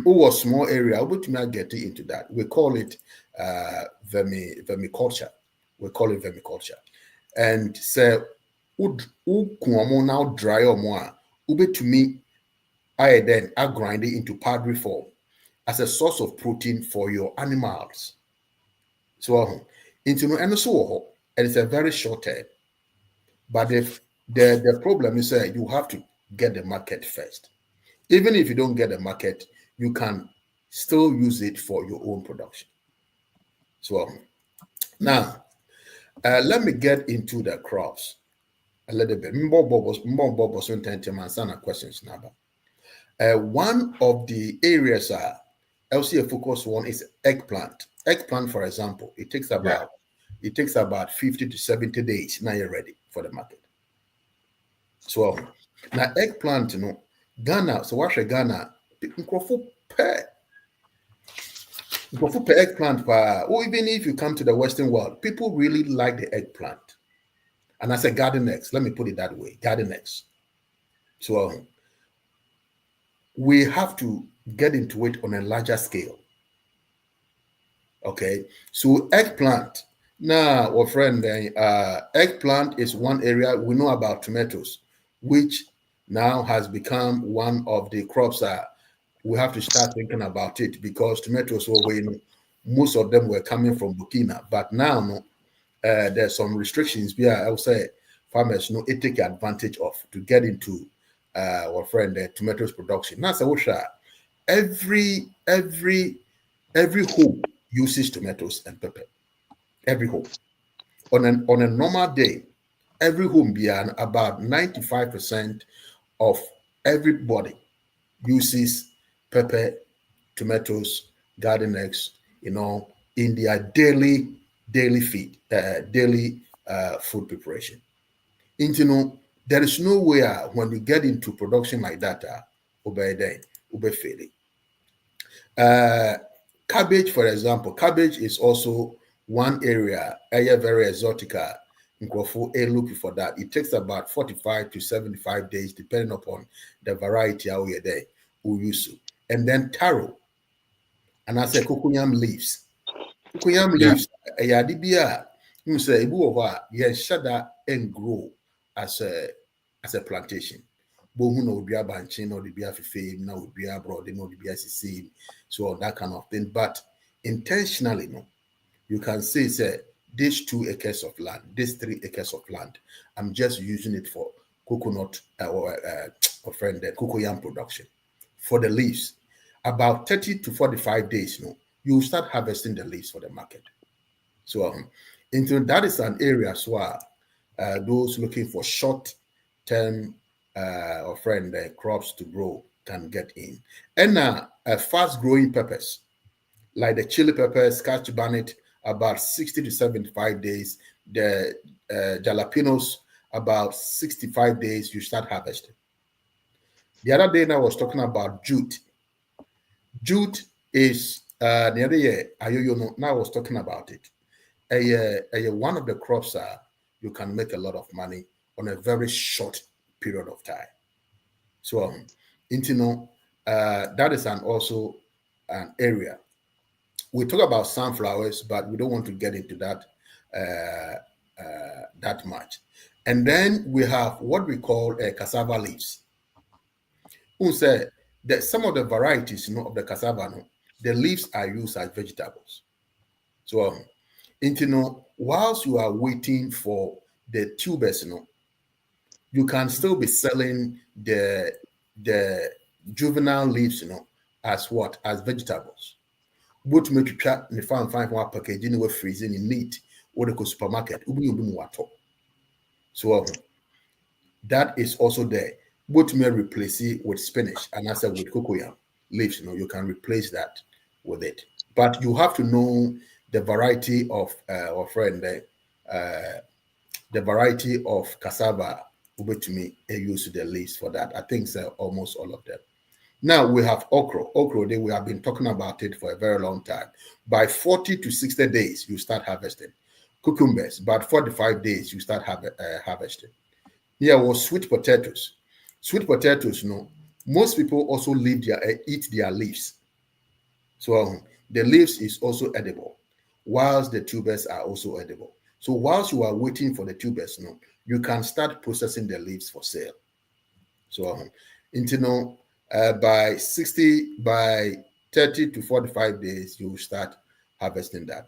was small area, but to not get into that. We call it vermiculture. And say now dry or more to me I then grind it into powdery form as a source of protein for your animals. So and it's a very short term. But if the problem is that you have to get the market first. Even if you don't get the market, you can still use it for your own production. So now let me get into the crops a little bit. Questions now. One of the areas LCA focus on is eggplant. Eggplant, for example, it takes about 50 to 70 days. Now you're ready for the market. So now eggplant, Ghana. So what's Ghana? Eggplant, or even if you come to the Western world, people really like the eggplant. And I said garden eggs. Let me put it that way, garden eggs. So we have to get into it on a larger scale. Okay, so eggplant. Now, our friend, eggplant is one area. We know about tomatoes, which now has become one of the crops that we have to start thinking about it, because tomatoes were most of them were coming from Burkina, but now there's some restrictions here. I would say farmers it take advantage of to get into our friend tomatoes production. Now, so every home uses tomatoes and pepper. Every home. On a normal day, every home beyond about 95% of everybody uses pepper, tomatoes, garden eggs, in their daily feed, daily food preparation. There is no way when you get into production like that, failing. Cabbage, for example, cabbage is also one area very exotic. Looking for that. It takes about 45 to 75 days, depending upon the variety how you're there, we use it. And then taro, and I say cocoyam leaves. Cocoyam leaves, you say shada and grow as a plantation. Bohu no be abanchin or the be fame, now would be abroad, no be same, so that kind of thing. But intentionally, no, you can say these 2 acres of land, these 3 acres of land, I'm just using it for coconut cocoyam production. For the leaves, about 30 to 45 days, you start harvesting the leaves for the market. So that is an area where those looking for short-term crops to grow can get in. And fast-growing peppers, like the chili peppers, Scotch bonnet, about 60 to 75 days. The jalapenos, about 65 days, you start harvesting. The other day, I was talking about jute. Jute is the other year, now I was talking about it. One of the crops you can make a lot of money on a very short period of time. So, that is also an area. We talk about sunflowers, but we don't want to get into that that much. And then we have what we call cassava leaves. Who said that some of the varieties of the cassava, the leaves are used as vegetables. So, whilst you are waiting for the tubers, you can still be selling the juvenile leaves, as what? As vegetables. Both make you try the farm find one packaging with freezing in neat or the supermarket. So that is also there. Both may replace it with spinach and also with cocoyam leaves. You can replace that with it. But you have to know the variety of the variety of cassava to me use the leaves for that. I think almost all of them. Now we have okra. Okra, we have been talking about it for a very long time. By 40 to 60 days, you start harvesting. Cucumbers, about 45 days, you start harvesting. Here was sweet potatoes. Sweet potatoes, most people also eat their leaves. So the leaves is also edible, whilst the tubers are also edible. So whilst you are waiting for the tubers, you can start processing the leaves for sale. So by 30 to 45 days, you will start harvesting that.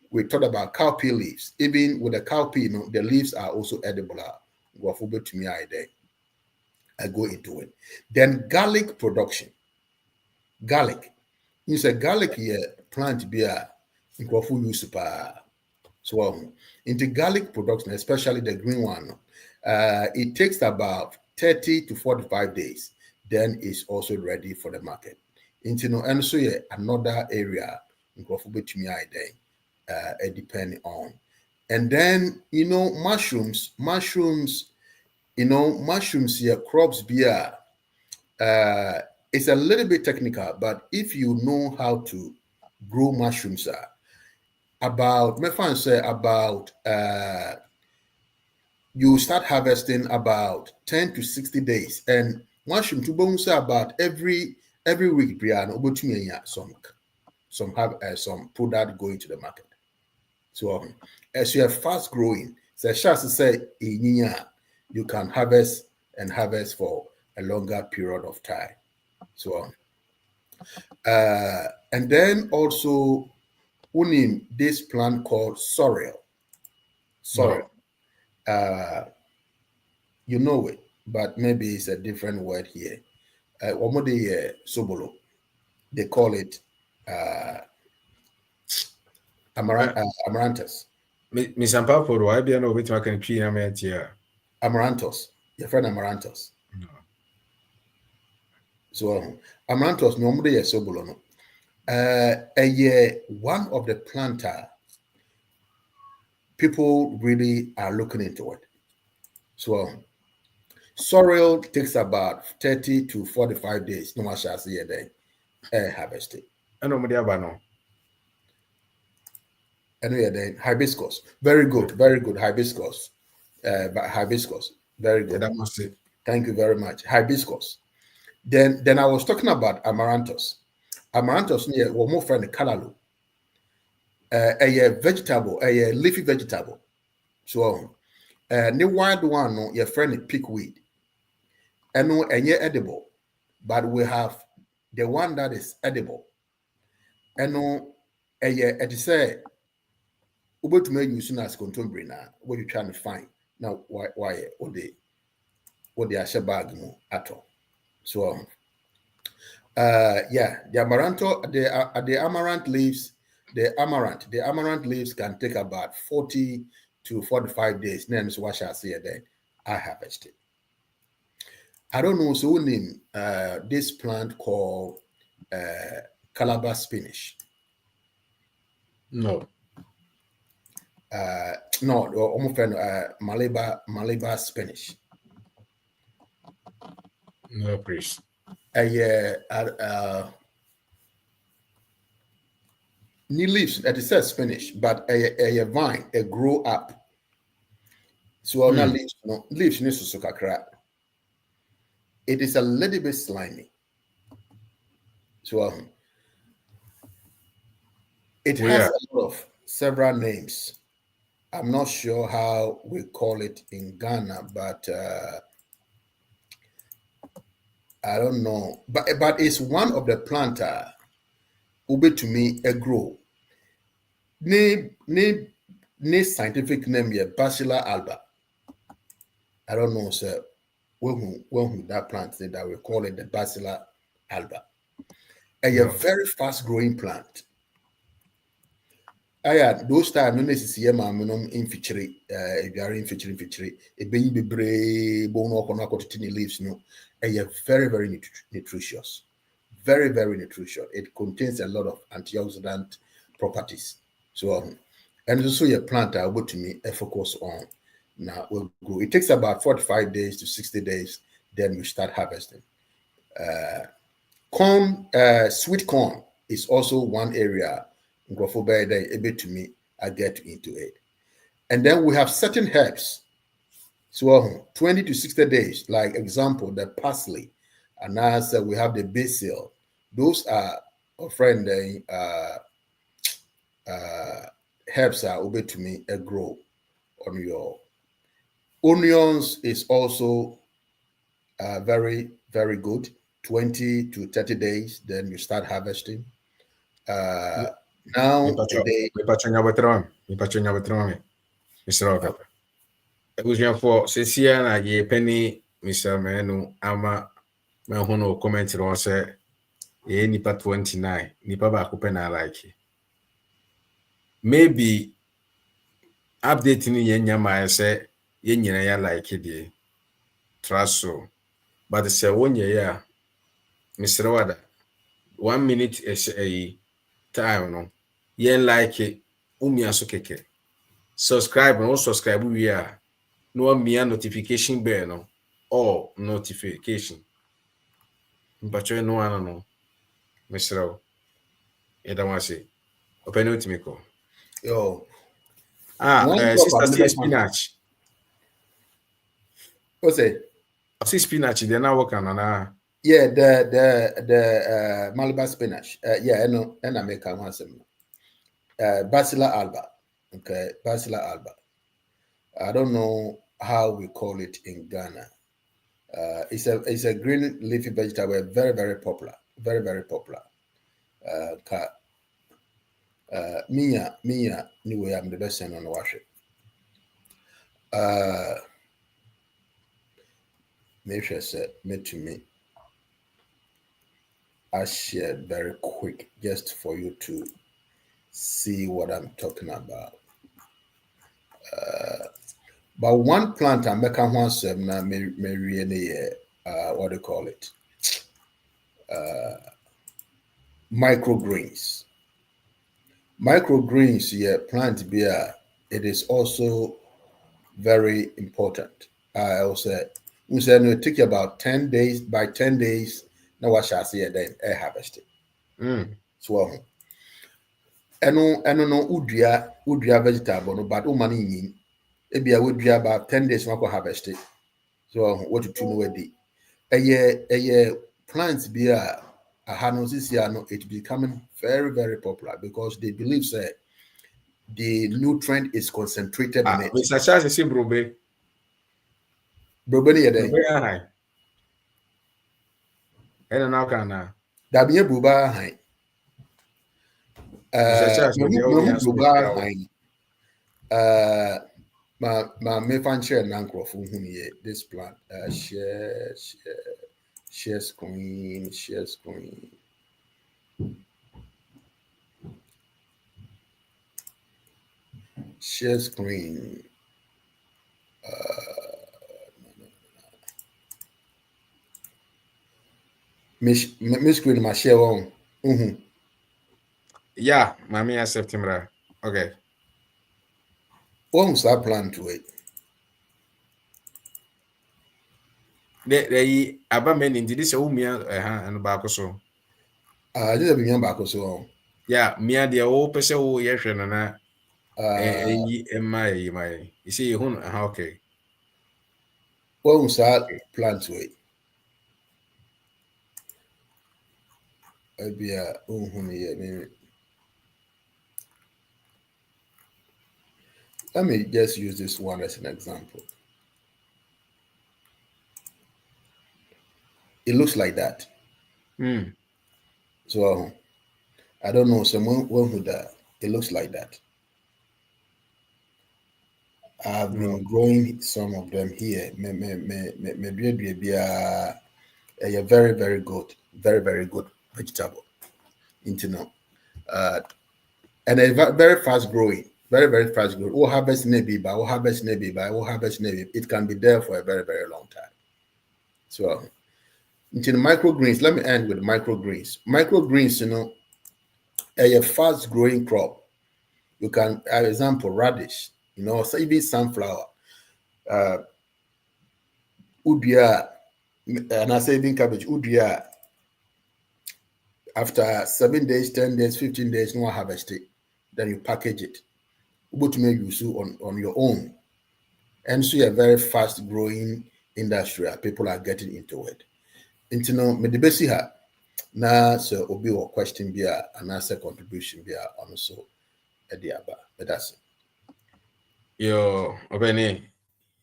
We talked about cowpea leaves. Even with the cowpea, the leaves are also edible. I go into it. Then garlic production. Garlic. You say garlic here, plant beer, use so into garlic production, especially the green one, it takes about 30 to 45 days. Then it's also ready for the market. And so another area depending on. And then mushrooms here, crops beer. It's a little bit technical, but if you know how to grow mushrooms, you start harvesting about 10 to 60 days, and mushroom to bones about every week. Some product going to the market. So as you are fast growing, you can harvest for a longer period of time. So and then also this plant called sorrel. Sorrel. You know it, but maybe it's a different word here. Sobolo. They call it Amaranthus. Miss Ampapo, I be no bit I can tree am here. Amaranthus. Your friend Amaranthus. So Amaranthus normally is so below. One of the planter people really are looking into it. So sorrel takes about 30 to 45 days. No much as a day harvest it. I know Media Bano. Anyway, then hibiscus. Very good, very good. Hibiscus. Hibiscus. Very Yeah, good. that must it. Thank you very much. Hibiscus. Then I was talking about amaranthus. Amaranthus near one more friend callaloo. A vegetable, a leafy vegetable. So the wild one, no, your friend pickweed. And no, and yeah, edible. But we have the one that is edible. And no, it is a what to make you soon as contemporary now. What you trying to find now? Why what they are bag at all? So yeah, the amaranth leaves, the amaranth leaves can take about 40 to 45 days. Then so what shall I say then? I harvest it. I don't know, so name this plant called calabar spinach. No. No, almost Malabar spinach. No, please. New leaves, it says spinach, but a vine, a grow up. So now leaves, no leaves needs to kakra. It is a little bit slimy. So it has a lot of several names. I'm not sure how we call it in Ghana, but I don't know. But it's one of the planter ube to me a grow. Ne scientific name here, Bacilla alba. I don't know, sir. When that plant that we call it the Bacilla alba. A very fast growing plant. Those times no necessary minimum in featuring featuring a baby bray bone or leaves no very nutritious, very nutritious. It contains a lot of antioxidant properties. So and also your plant are able to me focus on now will grow. It takes about 45 days to 60 days, then we start harvesting. Corn, sweet corn is also one area able to me I get into it. And then we have certain herbs. So 20 to 60 days, like example, the parsley. And as we have the basil. Those are a friend herbs are able to me a grow on your onions is also very good. 20 to 30 days, then you start harvesting. Now Me patrona betrame. Mr. Okapa. Ebusuafo sesia na ye penny Mr. Menu ama me ho no comment ro se ye nipa 29 nipa ba ko na like. Maybe update ni ye nyama se ye nyina ya like de. Trust so. But se wonye ya Mr. Wada 1 minute is a time no. Ye like umia so keke. Subscribe no subscribe we are no mia notification bell no or notification. Mpacho no ano no. Mesrao. Eda wase. Open it me ko. Yo. Sister say spinach. What's it? See spinach they now work on na. Yeah, the Malabar spinach. Yeah, I know, and I make one some. Bacilla alba. Okay, Bacilla alba. I don't know how we call it in Ghana. It's a green leafy vegetable, very popular. Very popular. Mia, anyway, I'm the best thing on the wash it. Make sure I said made to me. I shared very quick just for you to see what I'm talking about. But one plant I make one sem na me really what do you call it? Microgreens. Microgreens, yeah, plant beer. It is also very important. I will say, we said it take about 10 days. By 10 days, now what shall I say then I harvest it. So ɛno no udua vegetable no, but money in ebia wodua about 10 days na harvest it. So what to know where a plants be it becoming very, very popular because they believe that the nutrient is concentrated in it. Mr. Charles see brobe. Brobe ni Brobe high. And now can that be a brobe high. Mr. Charles brobe high. My me fan share nankro for whom this plant share screen. Share screen. Me screen my share on. Yeah, mommy accept him. Okay. What that plan to it? They aba men into this umia and back so. This is being back so. Yeah, mia the old person who yeshen and my you see you okay. What that plan to it? Let me just use this one as an example. It looks like that. So I don't know someone who that. It looks like that. I've been growing some of them here. A very, very good, very good vegetable. And a very fast growing. Very fast growing. We'll harvest maybe by it can be there for a very, very long time. So into the microgreens, let me end with microgreens. Microgreens, a fast growing crop. You can, for example, radish, so even sunflower, udria, and I say even cabbage, udria. After 7 days, 10 days, 15 days, no harvest it. Then you package it. But make use on your own. And so a very fast growing industry. People are getting into it. Me the best here. Now, so obi or question be and answer contribution be also a diaba. But that's it. Yo, obeni.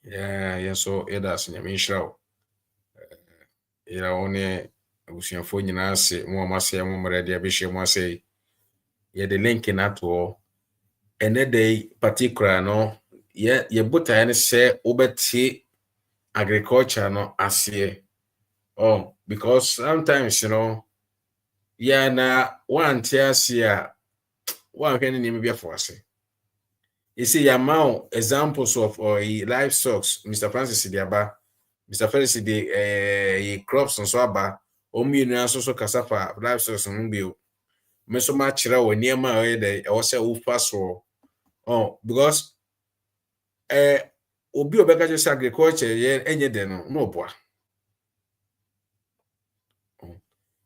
Yeah, so that's in your show. Only abusuafo nyinaa se mo amase mo mrede abehye mo ase ye the link na to ene day particular no ye buta ne se obeti agriculture no ase because sometimes na one ase a one hwene ne me biafo ase you see your examples of livestock Mr. Francis Diaba Mr. Francis the crops and so aba omienu aso kasafa livestock mbio meso ma kire wo niema e wose wo faso because obi obeka just agriculture ye enye de no boa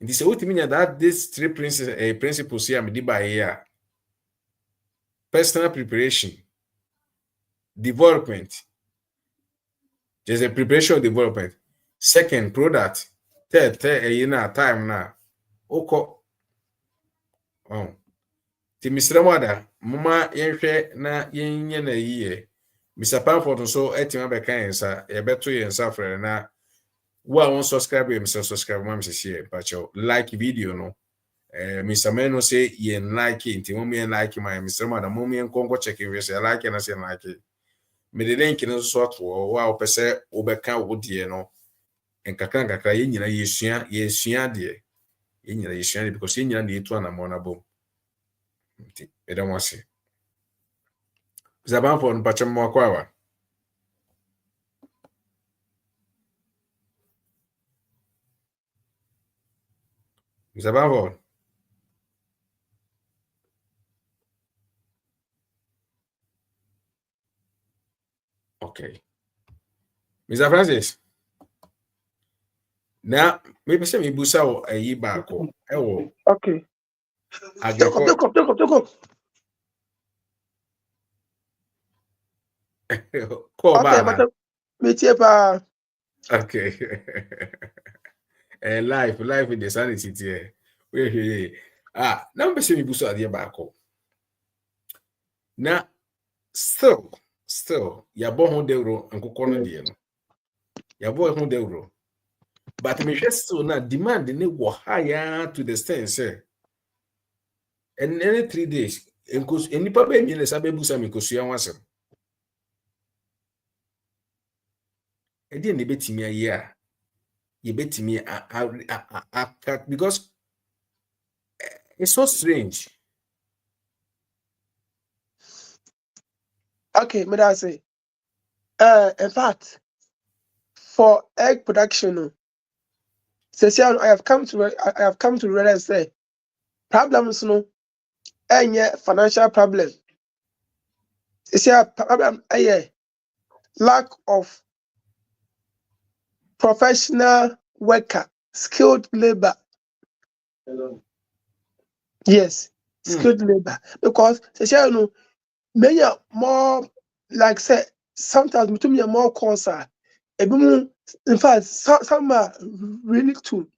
this is what mean that these three principles here me di by here personal preparation development there's a preparation development second product third time na oko ti Mr. Mwada mama yenhwe na yenye na yiye Mr. Pamford so etima be kan yensa ye beto yensa frere na wa won subscribe Mr. subscribe ma msisi pacho like video no Mr. Meno say yen like inti mo yen like my Mr. Mwada mo yen konko check we say like na say like me the link no so to wa opese obeka wodie no enkakra yenyina yesua de yenyina yesua because yenyina de etu anamona bom I don't want to see. Zaban for Pacham Mwakwawa. Zaban for. Okay. Mr. Francis. Now, maybe say me busa a ye back. Okay. Take up. Okay, but me pa. Okay. Life with the sanity here. Wait. Now me say me busa a ye back. Now, still, ya bo ho deuro and kokono de no. Ya bo ho deuro. But me still na demand ni wo higher to the extent say. And any 3 days, any papa be le sabe busa me kosua wasem. E dey ne betimi aye a ye betimi because it's so strange. Okay, me that say. In fact, for egg production, I have come to realize that problems no any financial problem. Problem lack of professional worker, skilled labor. Yes, skilled labor. Because many are more like say sometimes between me more concern. In fact, some are really to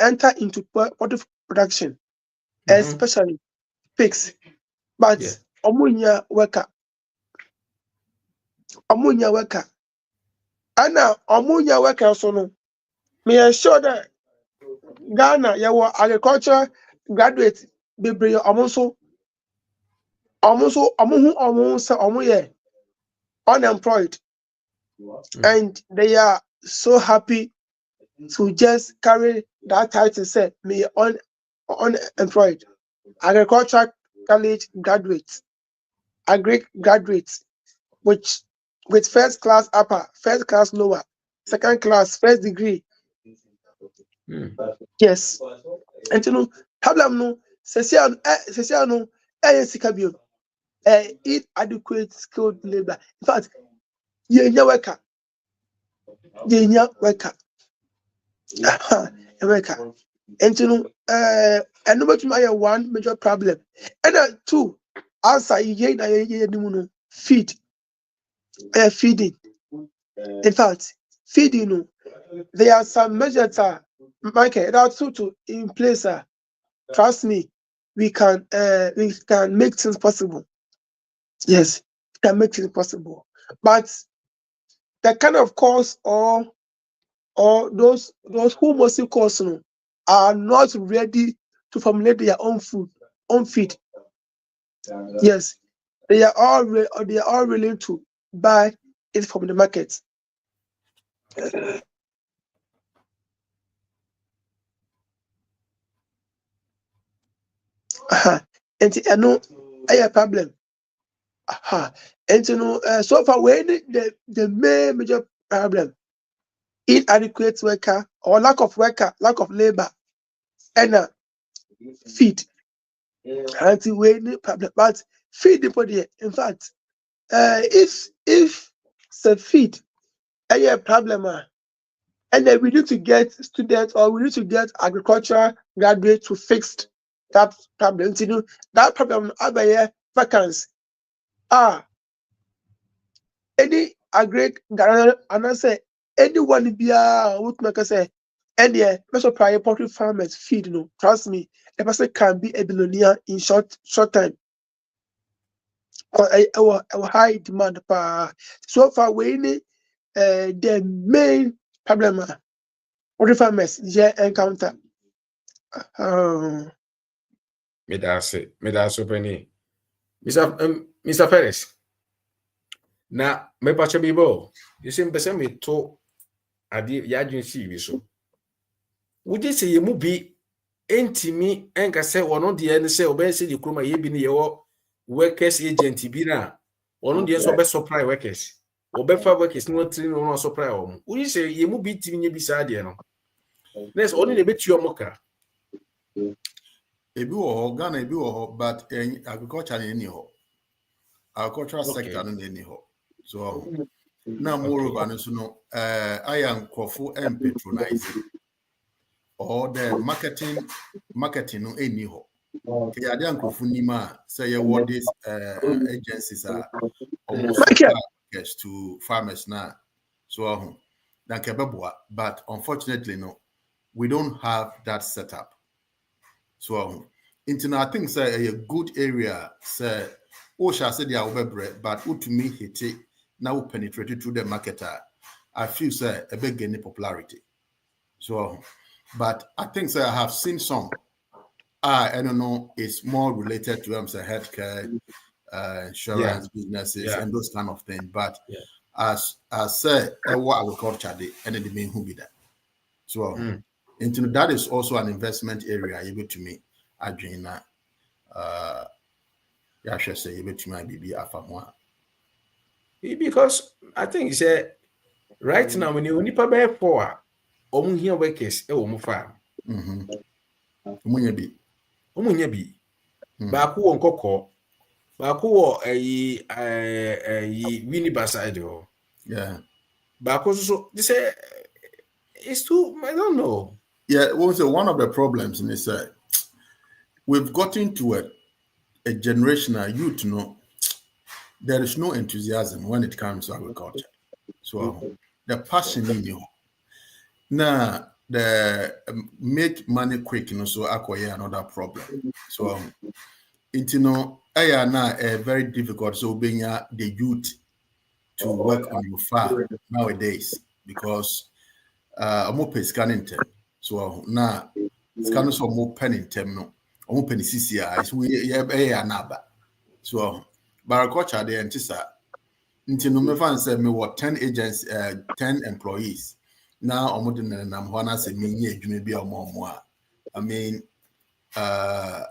enter into poultry production, especially pigs. But omunya worker. And now omunya worker so no. Me ensure that Ghana your agriculture graduate bebre almost unemployed. And they are so happy to just carry that title say me unemployed. Agriculture college graduates, graduates, which with first class upper, first class lower, second class, first degree. Yes. And problem no, sesiano, sikabio, eat adequate skilled labor. In fact, yenya worker. And number two, one major problem. And two, answer feed. Feeding. In fact, feeding. There are some measures Michael, there are two in place. Trust me, we can make things possible. Yes, we can make things possible. But the kind of course or those who mostly course are not ready to formulate their own feed. Yes, they are all willing to buy it from the market. And I know a problem. And so far when the main major problem, inadequate worker or lack of labor, and feed. And when problem, but feed the body. In fact, if the feed a problem, and then we need to get students or we need to get agricultural graduates to fix that problem. That problem are vacancy. Any agri and I say anyone be would make us say and most of prior poultry farmers feed trust me, a person can be a billionaire in short time. Our high demand so far we need the main problem poultry farmers encounter. Me that's penny. Mr. Ferris. Na me pacha bibo. You see mpese me to ade ya adwen si bi so. Would you say you mu bi entimi enka se ono de ne se obese di kroma ye bi ne ye workers agent bi na ono de so be supply workers obefa workers no train no supply o we say ye mu bi timi nye bi sa de no next ono ne betu omoka ebi wo Ghana ebi wo but agriculture na any ho agricultural sector no na any ho so now moreover no so no I am crofo and patronize or the marketing no any ho ke ade ankofo nima say ye what these agencies are almost cash to farmers now so dan kebeboa but unfortunately no we don't have that setup so I think say a good area say shall say they are but to me hit it now penetrated through the marketer I feel say a big gaining popularity so but I think say I have seen some I don't know it's more related to say healthcare insurance businesses and those kind of things but as I said what agriculture they and the main who be that so that is also an investment area able to me adwin ya hwe say able to my bibi afamwa because I think you say right now when you nipa be for omu here workers e wo mu farm omunya bi ba ko won kokko ba ko wo wini baside ho ba ko so they say it's too I don't know also one of the problems in this we've gotten to a generational youth there is no enthusiasm when it comes to agriculture so the passion in you now the make money quick so acquire another problem so very difficult so being the youth to work on your farm nowadays because more pay scanning term so now scanning so more pen in term no more penny CCI so we naba so agriculture the antisa me fan say me what 10 agents 10 employees now say me I mean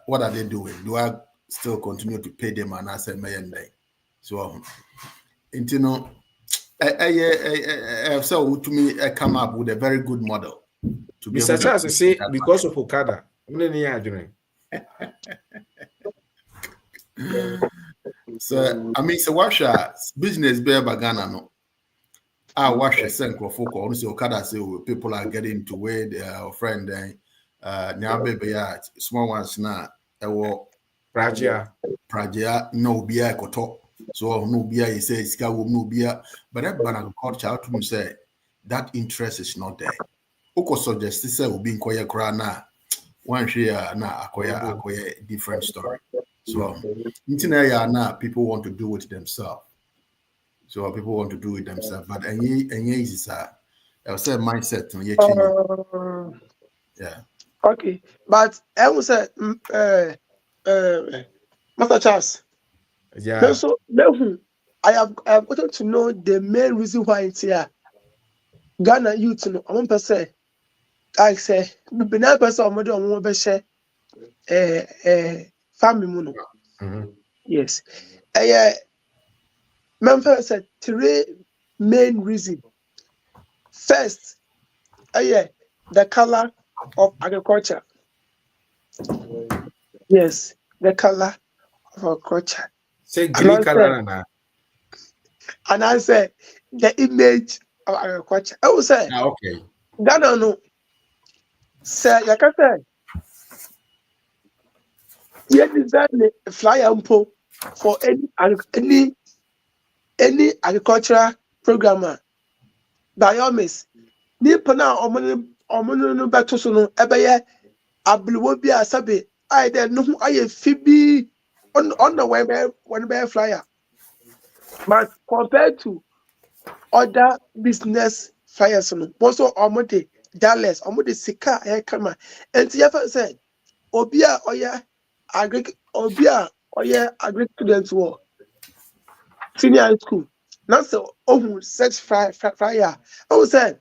what are they doing? Do I still continue to pay them and I say so so to me I come up with a very good model to be Mr. Charles say because of Okada so I mean so what business be Ghana no wash a central say Okada say people are getting to where their friend now baby small ones now Praja no bia koto so no bia he say iska wo no bia but that agriculture to say that interest is not there oko suggest say obi nkoye kra na one share na akoya different story so na people want to do it themselves so people want to do it themselves but any is I say mindset no okay but I will say Master Charles so I have gotten to know the main reason why it's here Ghana youth no I want to say I say be na person omo de omo be share family mu no yes member said 3 main reason first the color of agriculture yes the color of agriculture say green color and I said the image of agriculture I will say okay Ghana no say you can say you design a flyer for any agricultural programmer by all means ni pana omo no beto so no ebeye abluwo bi asabe I then no aye fibi on the way when be flyer but compared to other business flyers no also omo de dollars omo de sika kama enti ya fa say obi a oye agri student wo senior high school now so search flyer I will say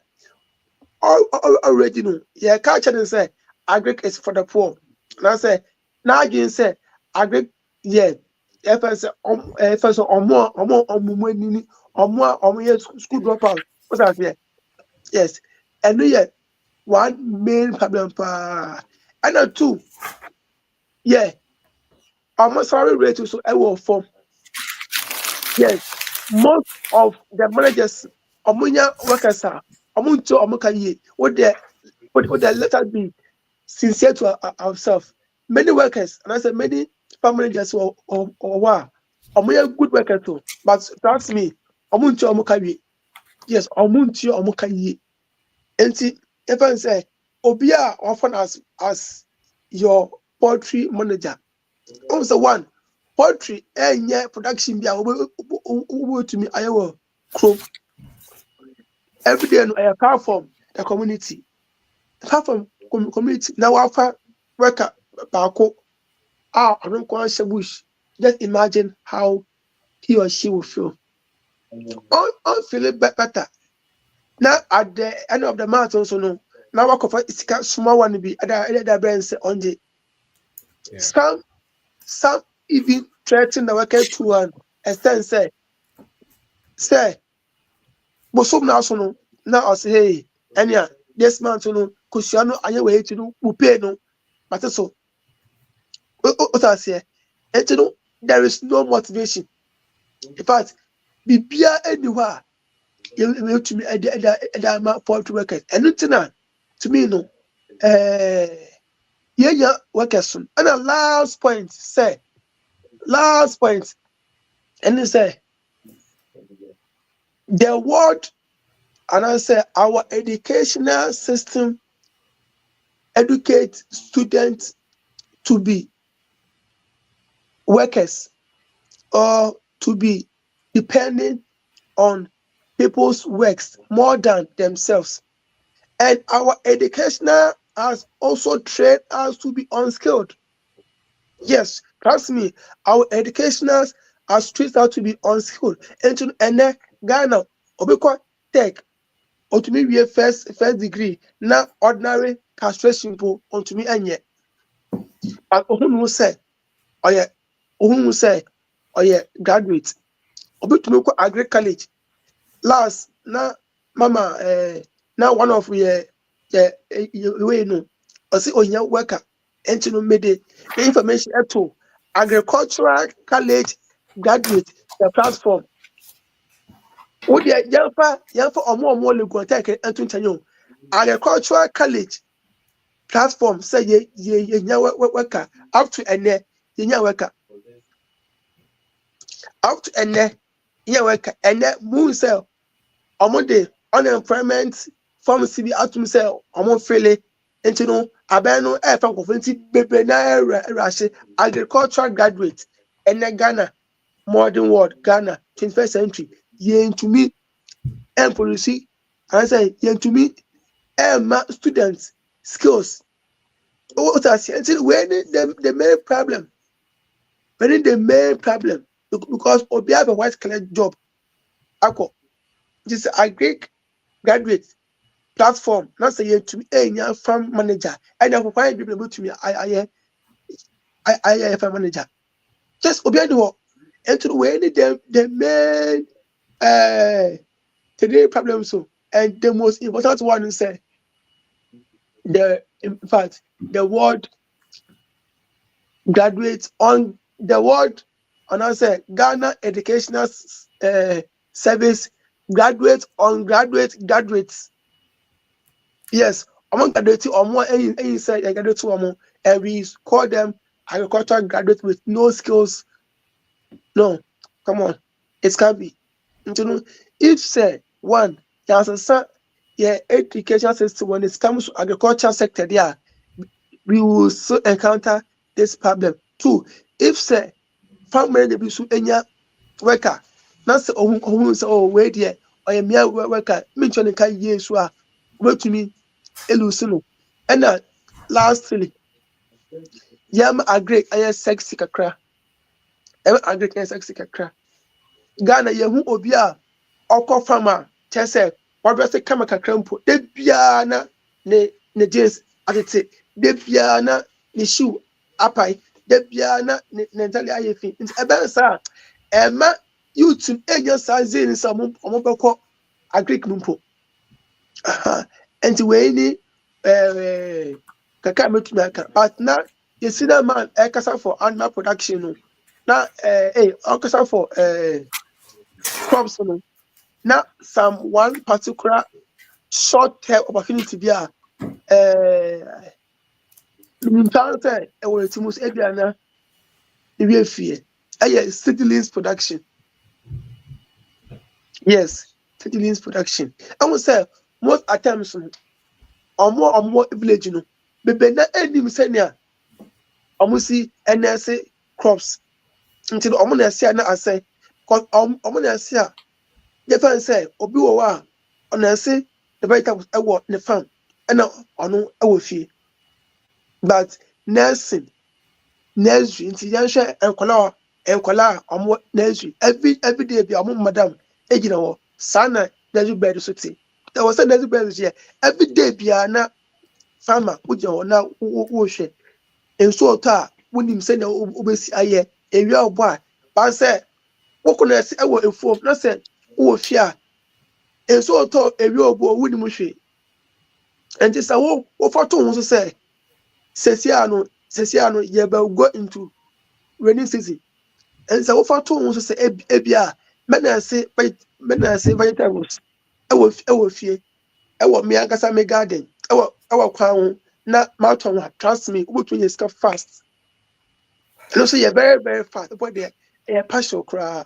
already no yeah culture say agric is for the poor. And I say, now again say agric, yeah. If I say if I say more school dropout, what's that here? Yes. And yet one main problem and then two, yeah, almost salary rate so I will form. Yes, most of the managers, omunya workers are omunto omukaye. What the let us be sincere to ourselves. Many workers, and I said many farm managers or omunya good workers too. But trust me, omunto omukaye. Yes, omunto omukaye. Enti, if I say obia often as your poultry manager. Also one poultry production be to me I crop every day no apart from the community. Apart from community now after worker baako I don't go bush. Just imagine how he or she will feel. All feeling better. Now at the end of the month also no. Now work of small one be other brands on the some even threaten the worker to an extent say bosom na so no na o say hey anya this month no kusua no anye we ti no we pay no but so o say no there is no motivation. In fact bibia anywhere you to me ma for to workers and to me no yeah workers and the last point and they say the word and I say our educational system educate students to be workers or to be depending on people's works more than themselves. And our educational has also trained us to be unskilled. Yes, trust me, our educationals has trained us to be unskilled. And then Ghana, Obiko Tech, or to me, we have first degree, now ordinary castration po, on to me, and yet. But who say, oh yeah, graduate. Obi to me, agri college. Last, now, mama, now one of we, way no, or see, oh, yeah, worker, and to me, the information at all. Agricultural college graduate, the platform. Oh, yeah, Yalfa, or more legal tech and to agricultural college platform say ye worker up to ye worker up to worker moon sell de unemployment form CB out to sell fele into no abeno e fa ko fenti bebe na rush agricultural graduate Ghana modern world Ghana 21st century ye to me and policy and say ye to me students skills. What I say until when the main problem because we have a white collar job. This agric graduate platform. Not say to me a farm manager. And I find people to me I farm manager. Just obey the work. And to when the main today problem so and the most important one is in fact the word graduates on the word and I say Ghana Educational Service graduates on graduates. Yes, among graduates or more any say graduates or more, and we call them agricultural graduates with no skills. No, come on, it can't be. You know, if say one, there's a education system when it comes to agriculture sector, there we will so encounter this problem. Two, if say farm manager be so enya worker, not say say wait there or a mere worker, mention the kind years so wait to me elusino. And lastly, yam agri aye sexy kakra. Agri aye sexy kakra. Ghana yehu obi a farmer chese what say kama kakra mpo de bia na ne jeans atete de bia na ne shoe apai de bia na ne ntale aye fi nti ebe sa ema YouTube enya sa zin sa mo beko agric mpo nti we ni kaka metu na ka but na you see that man ekasa for animal production no na ekasa for crops no na some one particular short term opportunity bi a say e wo timus ebia na ebi afie seedlings production. Yes, seedlings production. I will say most attempts omo village no bebe na enim senia omo si NS crops until omo na sia na asay cause omo na sia ye fan say obi wo wa ona say the vegetables e wo ne farm na ono e wo fie but nursing nursery until yan hwe enkola omo nursery every day bi omo madam ejina wo sana nursery bed so ti there was a nursery bed here every day bi na farmer ujia wo na wo hwe enso oto a wonim se na obesi aye ewia obo a ba se wokona ese ewo efuom na se wo fie a enso oto ewia obo wonim hwe enti sa wo foto ho so se sesia no ye ba go into rainy season and sa wo foto ho so se ebia mena se vegetables ewo fie ewo me ankasa me garden ewo kwan ho na marathon trust me we to yes fast and also you're very very fast but they partial cry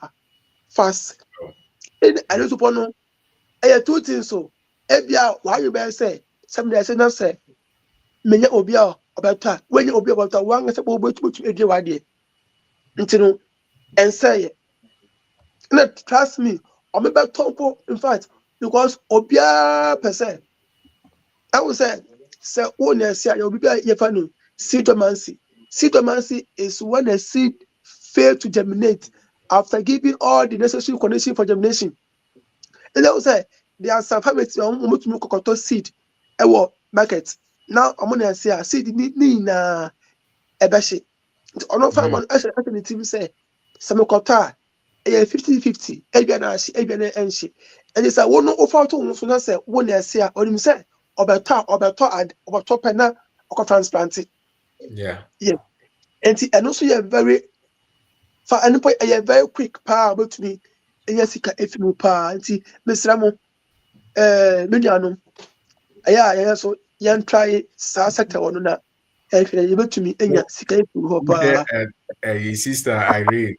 fast and I don't know two things so ebia why you better say somebody say na say menya obi a obeta when obi obeta wan say bo betu edie wade ntino and say na trust me o me beto in fact because obia person I will say one say obi ye fa no seedomancy. Seedomancy is when a seed fail to germinate after giving all the necessary conditions for germination. And I will say there are some families who kokoto seed ewo market. Now I'm gonna say seed ni na ebeshi. Ono farmer the team say some kota 50-50 ebia na ashi ebia na enshi. And it's a one offer to so na say one say onim say obeto pena oko transplant. Yeah. And also you're very for any point you're very quick power about me and yes ka efimu pa nti mesra mo menuanom yeah so yan try sa sector ono na efire you betumi enya sika efimu ho pa Sister Irene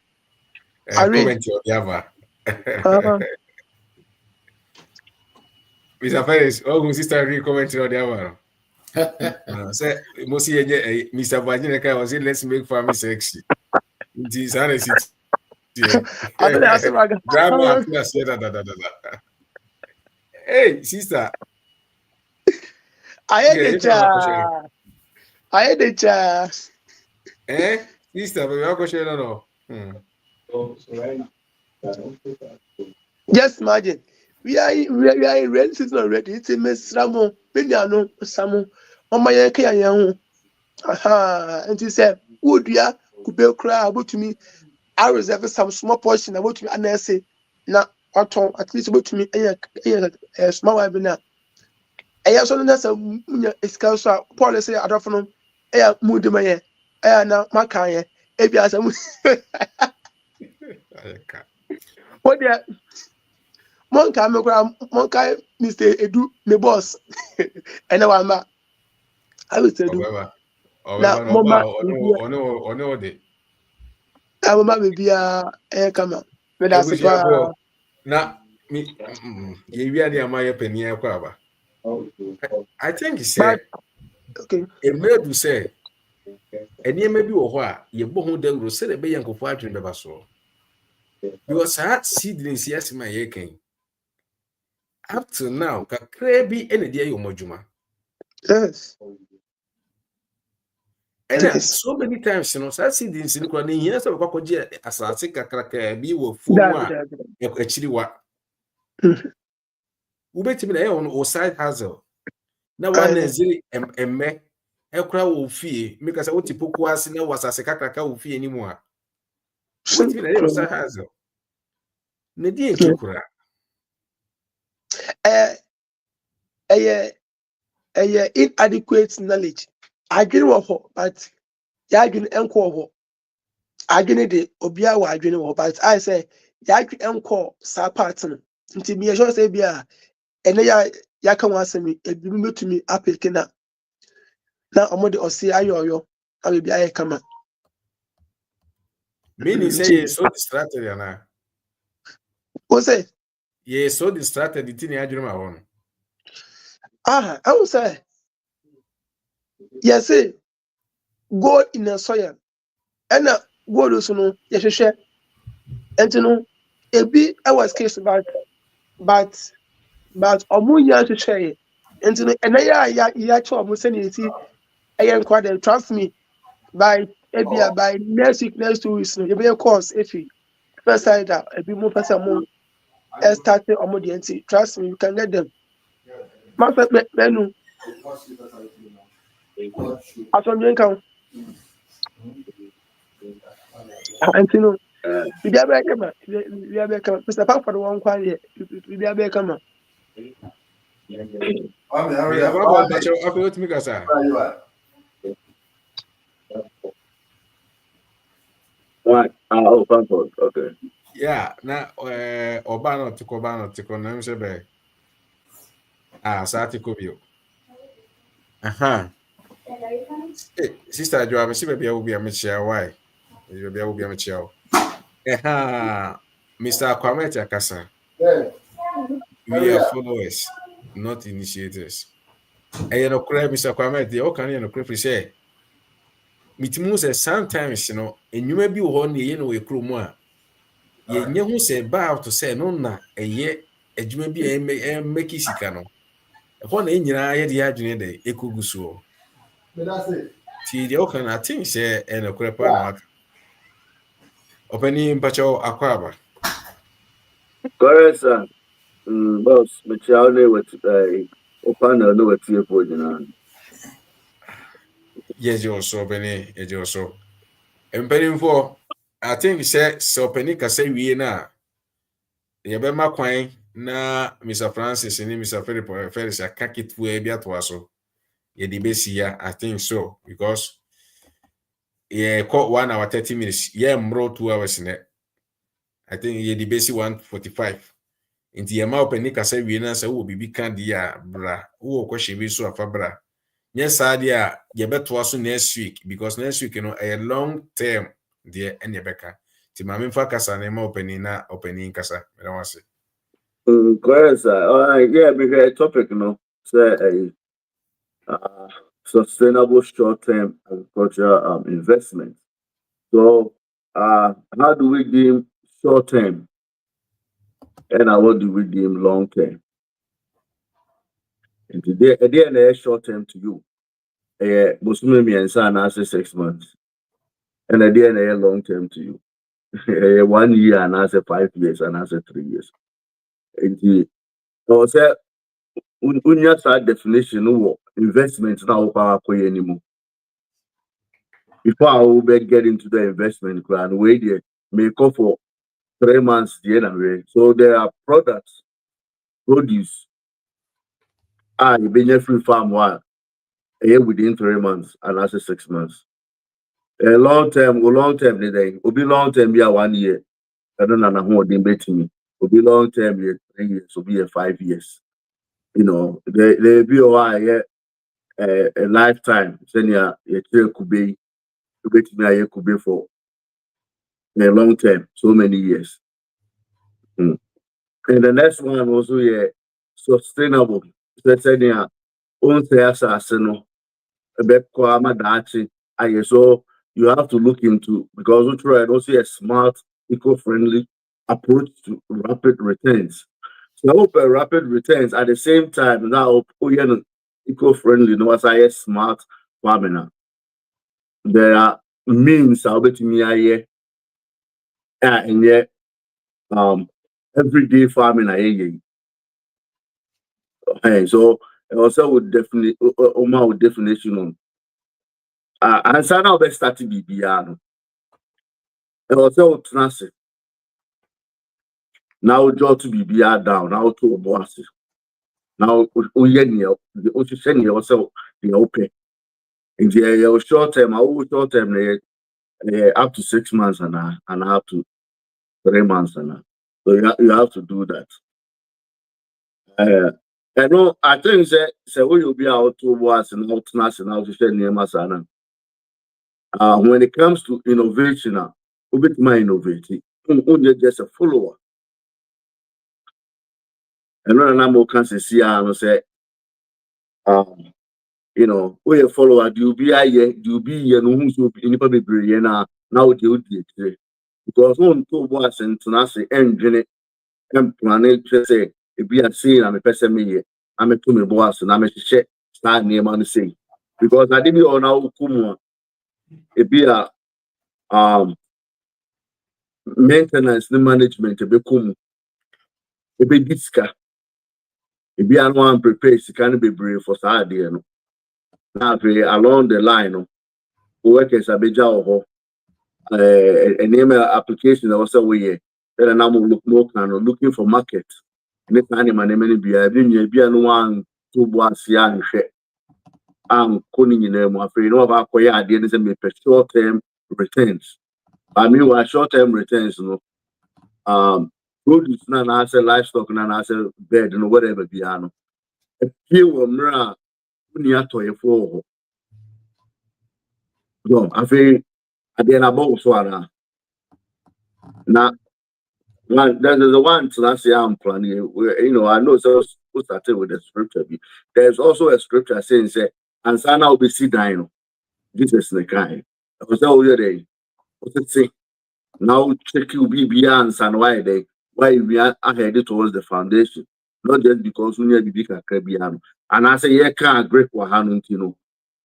comment on the other. Mr. Ferris, Sister Irene commenting on the other. Say most Mr. Bajineka was saying let's make farming sexy. This is hey, sister. I had the cha. Sister, but we are question no. Just imagine. We are in rain season already. It's a mess. Ramo, Beniano, Samu, on my Yahu. Aha, and he said, would ya could be cry about to me? I reserve some small portion about to me, and I say, now, at least about to me a small webinar. I have something that's a scout policy. I don't know. I mood my hair. I now my car. Maybe I some. What the Monka, Monka, Mr. Edu, the boss. And now I'm I will tell you. Now, Mama, no, I'm a baby. Come on. Now, me, you are my opinion. I think he said, okay. A maid will say, and you may be a you both will say a bayan of fighting the vessel. Because I had seedlings, yes, my aching. Up to now, Kakrabi any day you mojuma. Yes. And so many times, you know, I see this in the years of Cocoja as I think a cracker be with full actually what. We bet me on or side hustle. Now one is a me ekura wo fie make say what poku ase na wasase kakraka wo fie ni mu a what me na you say has ne di ekura inadequate knowledge. Adwene wɔ hɔ, but yɛadwene nkɔ hɔ. Adwene de obiara wɔ adwene wɔ hɔ, but I say yɛadwene nkɔ saa part no. Nti me sure say bia ɛnɛ yɛaka wɔn asɛm ebi mu betumi apeke na ɔmo de ɔse ayɔyɔ na beebi ayɛ kama. meaning say you so distracted na Wo say you so distracted the thing adwene ma hɔ no. I will say yes, gold in the soil. And gold also no yɛhwehwɛ. Nti no ebi was case but ɔmo nyɛ ahwehwɛ yɛ. Nti no ɛnɛ yɛakyɛ ɔmo sɛ ne yɛsi ɛyɛ nkwa dɛ, trust me, by next week, next 2 weeks no yɛbɛyɛ course efi first side a ebi mo pɛ sɛ mo start ɔmo deɛ nti trust me, you can get them. Master menu asɔmdwe nka ho. Nti no bibi abɛyɛ kama Mr. Packford wɔn nkwa deɛ bibi abɛyɛ kama. What? Oh, Packford. Okay. Yeah, na obano tiko na mse be. Saati ko bio. Aha. Sister Jo, amesi be obi amechia why? Be obi amechia. Mr. Kwamet Akasa. We are followers, not initiators. No cry, Mr. Kwamet, the Okani no cry say. Mitimu say sometimes, enyuma bi wo ne ye no we kro mu a ye nye hu say ba to say no na eye adwuma bi e make sika no ho na enyina ye de adwene de ekoguso ti de Okani I think say no cry pa no aka opani mpacho akwaba. Correct, sir. Boss, but you know what? Open no what you put in. Yes, you also opani, yes you also. Empany for I think say so opani ka say wie na ye be makwan na Mr. Francis ni Mr. Philip Ferris akakitu e bi ato aso ye de besi ya. I think so because ye call 1 hour 30 minutes ye mro 2 hours ne. I think ye de besi 1:45 inti ye ma opani ka say wie na say wo bibi kan dia bra wo kwhye bi so afa bra nye saa dia ye beto aso next week because next week a long term dia ene beka ti ma memfa kasa na ma opani kasa me wan say. Correct, sir. Yeah, because topic, say sustainable short-term agricultural investment. So, how do we deem short-term, and what do we deem long-term? And today, at the end, short-term to you. Muslim and answer 6 months, and at the end, long-term to you. 1 year and answer 5 years and answer 3 years. And so say unya that definition of investment now anymore. Before I will get into the investment plan, wait there may go for 3 months the end. So there are products, produce. You been free farm while within 3 months and answer 6 months. Long term, today will be long term, yeah, 1 year. I don't know who they bet me. Will be long term, 3 years, will be 5 years. They be a lifetime. Senior, could be could be for a long term, so many years. And the next one also sustainable. Senior, own so you have to look into because we try and also a smart, eco-friendly approach to rapid returns. So I hope rapid returns at the same time now eco-friendly, as I smart farming. There are means I'll bet me and yet everyday farming so also would definitely with definition on and so now be starting BBR. And also transit. Now draw to BBR down, now to a boss. Now the ocean also the open. In the short term, I will short term up to 6 months and up to 3 months and so you have to do that. I know I think say we will be out to boss and out national to share near Masana. When it comes to innovation, a bit more innovative. Only just a follower. And when I'm more can see I say we a follower, do you be no who's in be brilliant now do it because one to boss and to say engine and plan it say if we are seeing I'm a person me I'm a to me boss and I'm a share start near man say because I didn't on now come it be a maintenance the management be come it be disca it be an one prepare can be brave for Saturday no now along the line no workers a beja or a name application that was away then I'm looking for market and it's animal name be no one to boss ya and share calling in them afraid no about idea is a short term returns. I mean what short term returns produce na say livestock na say bed no whatever piano. If you were mra near to your for no I feel at the end about so now there's the one to say I'm planning where I know so we started with the scripture. There's also a scripture saying say and sana will be see dino. This is the kind. I was already what's it say? Now check you be beyond and why we are headed towards the foundation. Not just because we need to be Caribbean. And I say, yeah, can't Greek or Hanun,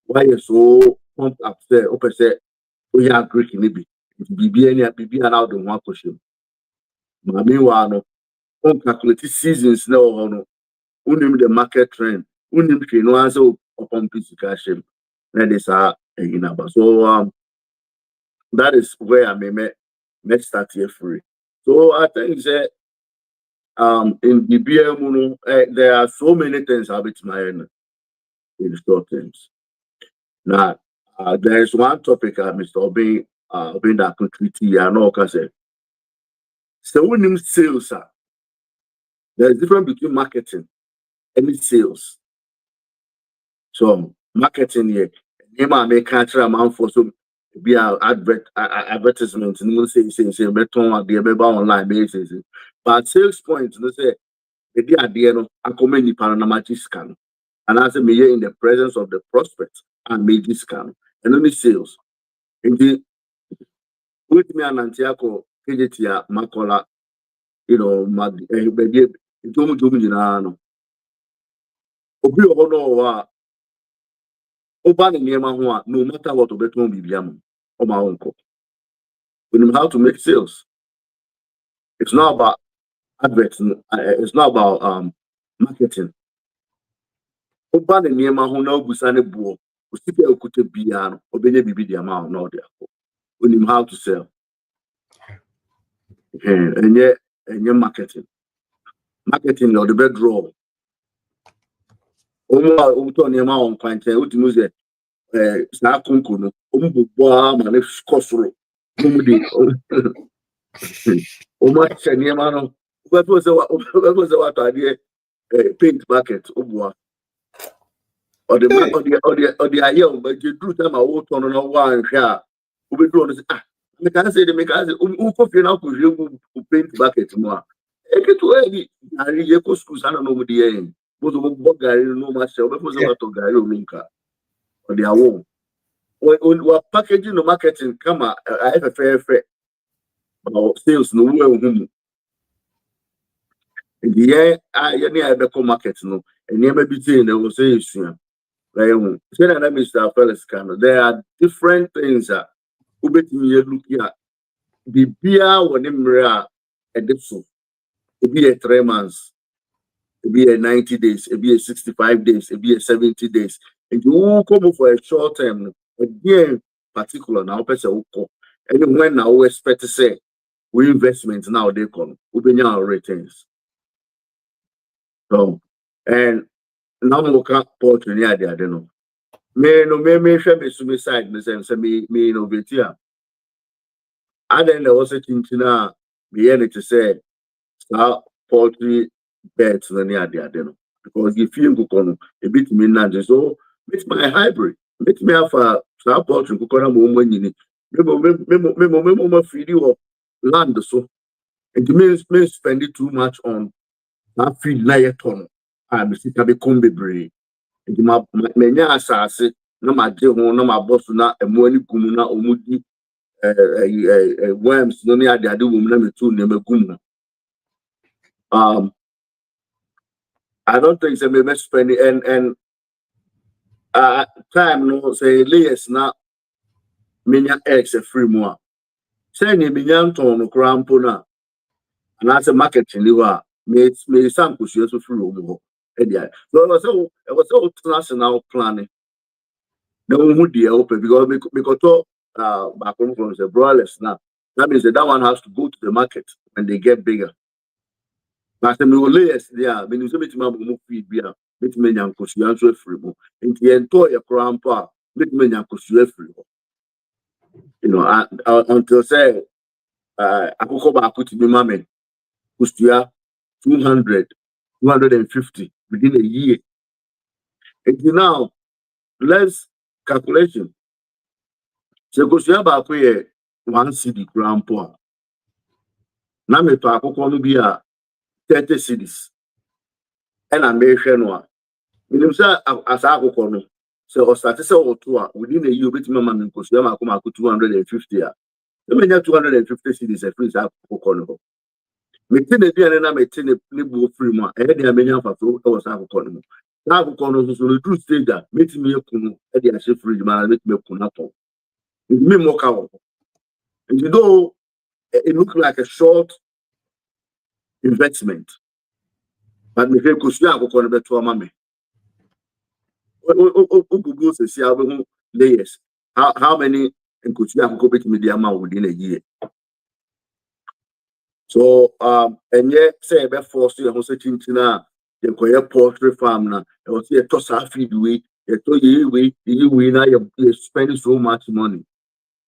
why you so pumped up there, we are Greek in it. Be out of one question. Meanwhile, no, calculate seasons now, no, only the market trend, only no answer upon physical shape. That is so that is where I may start here free. So I think that in the BM, there are so many things happening to my end in short terms. Now, there is one topic, Mr. Obey, that could treat you. I know, because so when you sales, there is difference between marketing and sales. So marketing here, you might make catch amount for some be an advertisement, and you say beton at the online basis. But sales points, you say the idea no akomeni panamatic scan. And as a mayor in the presence of the prospect and made this scan. And only sales. Indeed, with me and Antiaco, Kejetia, Makola, baby, Dominano. Obi Ono, Oban in Yamahua, no matter what Obeton Bibiam or my uncle. We know how to make sales. It's not about adverts, it's not about marketing. Oban in Yamahuna Busane Buo, Usipe Okute Biano, Obene Bibi the amount, no, we know how to sell. And yet marketing. Marketing or the bedroll. Utoni on quite ultimate snack kunkuno, man if costro. Much and Yamano. What was what idea? Paint bucket, or the idea, but you do them a water on one share. We do I can say the mechanic who paint bucket more. I get to any Ariako schools, I don't know the end. But Gary no myself, but was about to Gary Minka or their own. When we are packaging the marketing, come I have a fair about sales no way. In the air, I have a market no, and never be saying there was a soon. Say that Mr. Felix Cano, there are different things that Ubeti looking at. The beer when a dipso. It be a 3 months, it be a 90 days, it be a 65 days, it be a 70 days. And you come for a short term, again particular now person who and when now we expect to say we investments now they come we our returns. So and now we can't port in the idea, I don't know. Me share me suicide in the sense me innovate here. And then there was a thing to to say start poultry beds in the idea, I don't know. Because if you go a bit me so it's my hybrid. Make me have a start poultry cook on a moment in it. Me feed you of land so it means spend it too much on that feed na yet on. I'm sick of a combi brain. It many assassin, no my dear home, no my boss, not a money gumuna or moody worms, no near the other woman, two never gumna. I don't think they may spend it and time no say layers not many eggs a free more. Say ni minyan ton crampona and as a market in liver may some push you free over. So it was all national planning. No one dear open because back home from the broilers now. That means that one has to go to the market when they get bigger. But the layers there, when you say to feed beer, make me young push you answer free more. In the entire crampa, make me young push you free more. You know, until say I could go back to the mammy, push you 200, 250 within a year. And now, less calculation. So, because you have about 1 city grandpa. Now, me to akoko be a 30 cities. And I may share no. You say as akoko no. So, or start to say within a year, bit mama me because you have 250. You may 250 cities a free akoko no. Me tin e bi na me tin ne bu free mo. E dey amenya fato e was akoko no. Na akoko no so reduce stage that make me ekunu e dey a free man make me ekunu ato. Me more cow. And you know, it looked like a short investment. But me feel kusia akoko no beto ama me. Google say layers. How many kusia akoko bet me dey ama within a year. So and yet say be force you say chinchina the koye poultry farm na e was say toss feed we you na you spend so much money.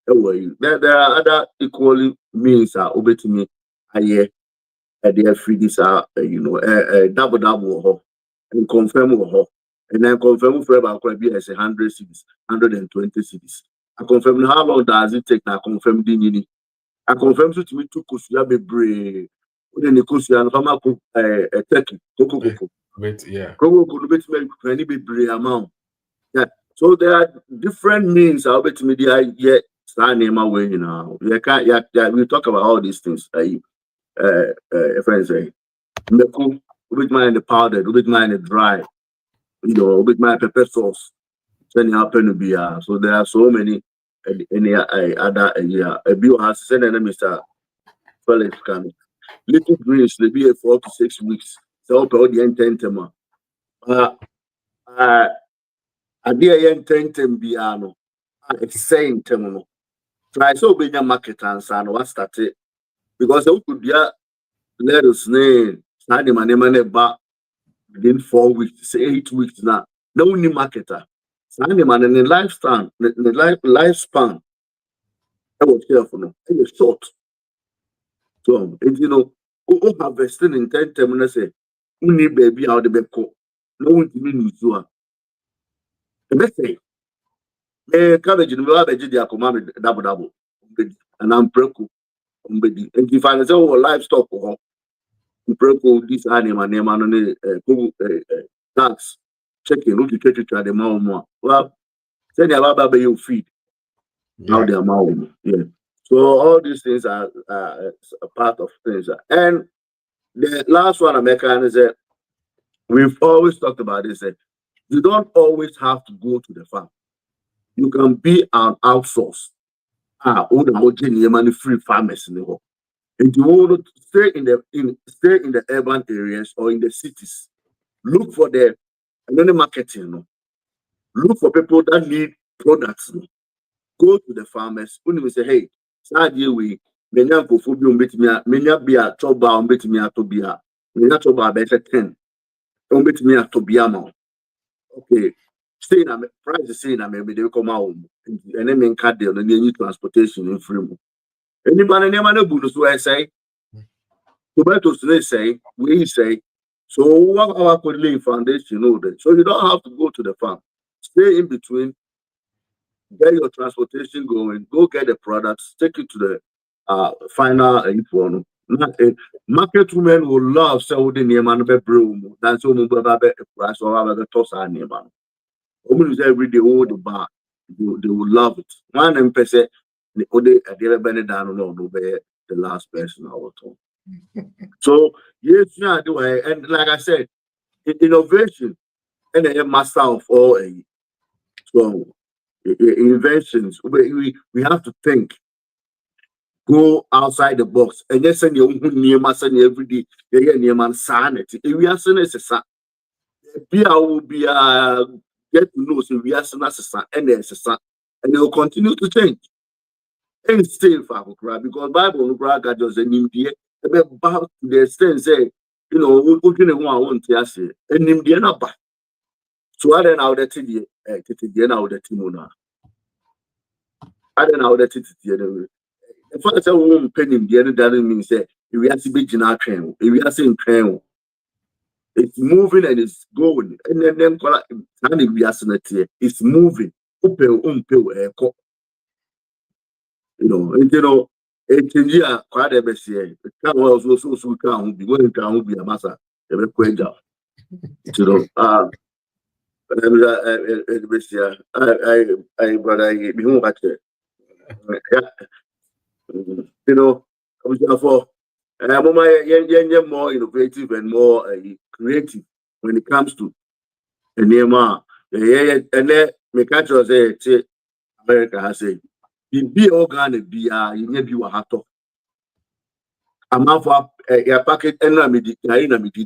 There are other equally means obetimi aye their free this double and confirm and then confirm for about be as 100 cities, 120 cities. I confirm how long does it take now confirm the I confirm to me to kusuya be brave. Then the kusuya and farmer cook a turkey, cocoa. But yeah. Cocoa could be brave amount. Yeah. So there are different means I'll bet media yet start name away now. We talk about all these things. Friends say meku, with mine the powdered, with mine the dry, with my pepper sauce. Then you happen to be so there are so many any other a bio has sent an Mr. Felix can little greens they be 4 to 6 weeks. So all the intentema. A dear intentem biano. It's saying temono. Try so be your market answer and what started because it could be a let us name study my name back within 4 weeks, say 8 weeks now. No only marketer. Study man in the lifespan, the lifespan. I was careful no. It was short. So who harvesting in 10 terminals say only baby out the beko. No one to mean you. The best thing. Cabbage in the veggie they are commanded double. And I'm preku. And if I say livestock or this animal name and tax checking look to the more. Well, send the baba you feed. Now the amount. Yeah. So all these things are a part of things. And the last one American is that we've always talked about this. You don't always have to go to the farm. You can be an outsource. All the money free farmers in the world. And you want to stay in the urban areas or in the cities. Look for the marketing. Look for people that need products. go to the farmers. When we say, hey, sadly we menya kofobi umbetimi menya bia choba umbetimi atobia. Menya choba better 10. Umbetimi atobia ma. Okay. Stay in a price is saying maybe they come out and then make card deal and need transportation in free. Anybody name an abu so I say tomatoes they say we say so what our could lay foundation know that. So you don't have to go to the farm. Stay in between, get your transportation going, go get the products, take it to the final inform. Market women will love selling near man be broom than so move price or other toss our near man. Almost every day, all the bar, they will love it. One and per se, the other at the other down no the last person I was told. So yes, yeah, do I and like I said, innovation and a master of all so inventions. We have to think, go outside the box, and yes, and you near my son every day, they near man sanity. If we are saying it's a will be get to know so we are and and they will continue to change and stay for because Bible got just an India about the extent say you know we want to say and India not back so I don't know that the now the Timona I don't know that the if I say we won't pay him the other doesn't mean say we are to be in train we are saying train. It's moving and it's going. And then it's moving. You know, it's in here quite a bit here. It can't also so can't be going to be a massa. You know, you know, I was for more innovative and more creative when it comes to the name. And then me catch us say America has said, be organ be you may be a hato. I'm for a packet and I did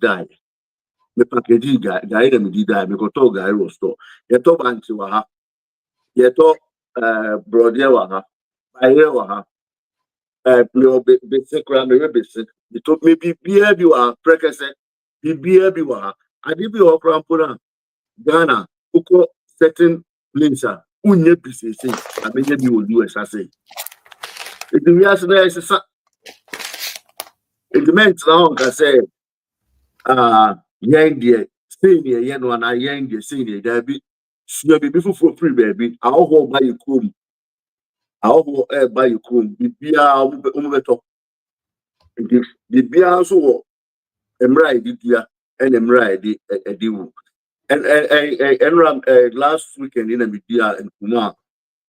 die. The package guy and did die because to guy was store. You talk anti waha. You talk broadia waha. I hear waha. No basic basic. You took me be you are precursor. Be you are. I did be all crampona. Ghana, Uko certain places. Unye pieces. I mean, you will do as I say. It meant now, I say, young dear, senior, and I young dear, senior, there be, before for free, baby. I'll hold by your comb. I'll hold by your comb. Be a top. The beer also, Emrai did ya, and Emrai did a deal. And last weekend in a media and Kuma,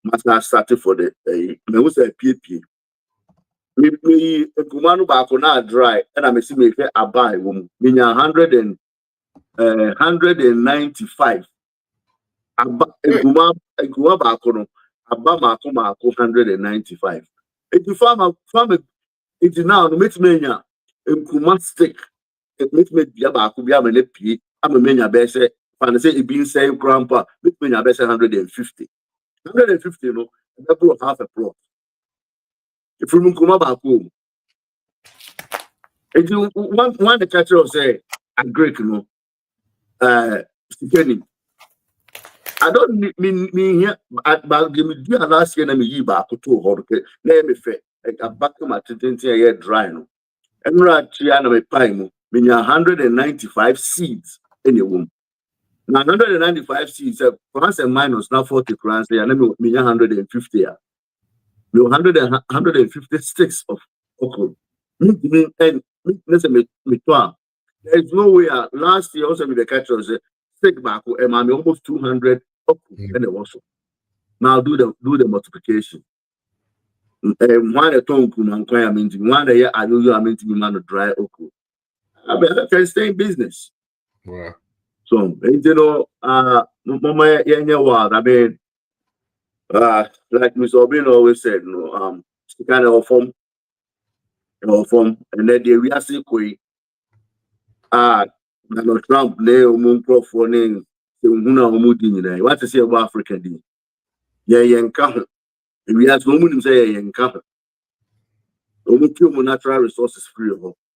must have started for the, I was a PP. Me Kumanu Bakona dry, and I'm assuming I buy woman. Meaning 195. Kuma Bakono, Abama Kuma 195. If you farm it now, meet mania, and Kuma stick, it meet me Yabakubiam and P. I'm a mania best, and say it being say grandpa, meet me a best 150. 150, no, double half a plot. If you come back home, if you want the catcher of say, I'm Greek, no, Kenny. I don't mean here, but give me last year and me back to hold. Let me say, a back to my 20 year dry, no, and right, Triana Pine, meaning 195 seeds in your womb. Now, 195 seeds, plus and minus now 40 crowns, and then 150. 156 of okra. And there is no way. Last year also with the catchers, stick back and almost 200 okra and it was. Now do the multiplication. And one a tongue I mean one a year I know you are meant to be man to dry okra. I can stay in business. Wow. So you know, mama wild. I mean, like Mr. Obin always said, no, kind of form, and then we are saying, Donald Trump, for name, what to say about African? Yeah, We have no money say in cap. Natural resources free.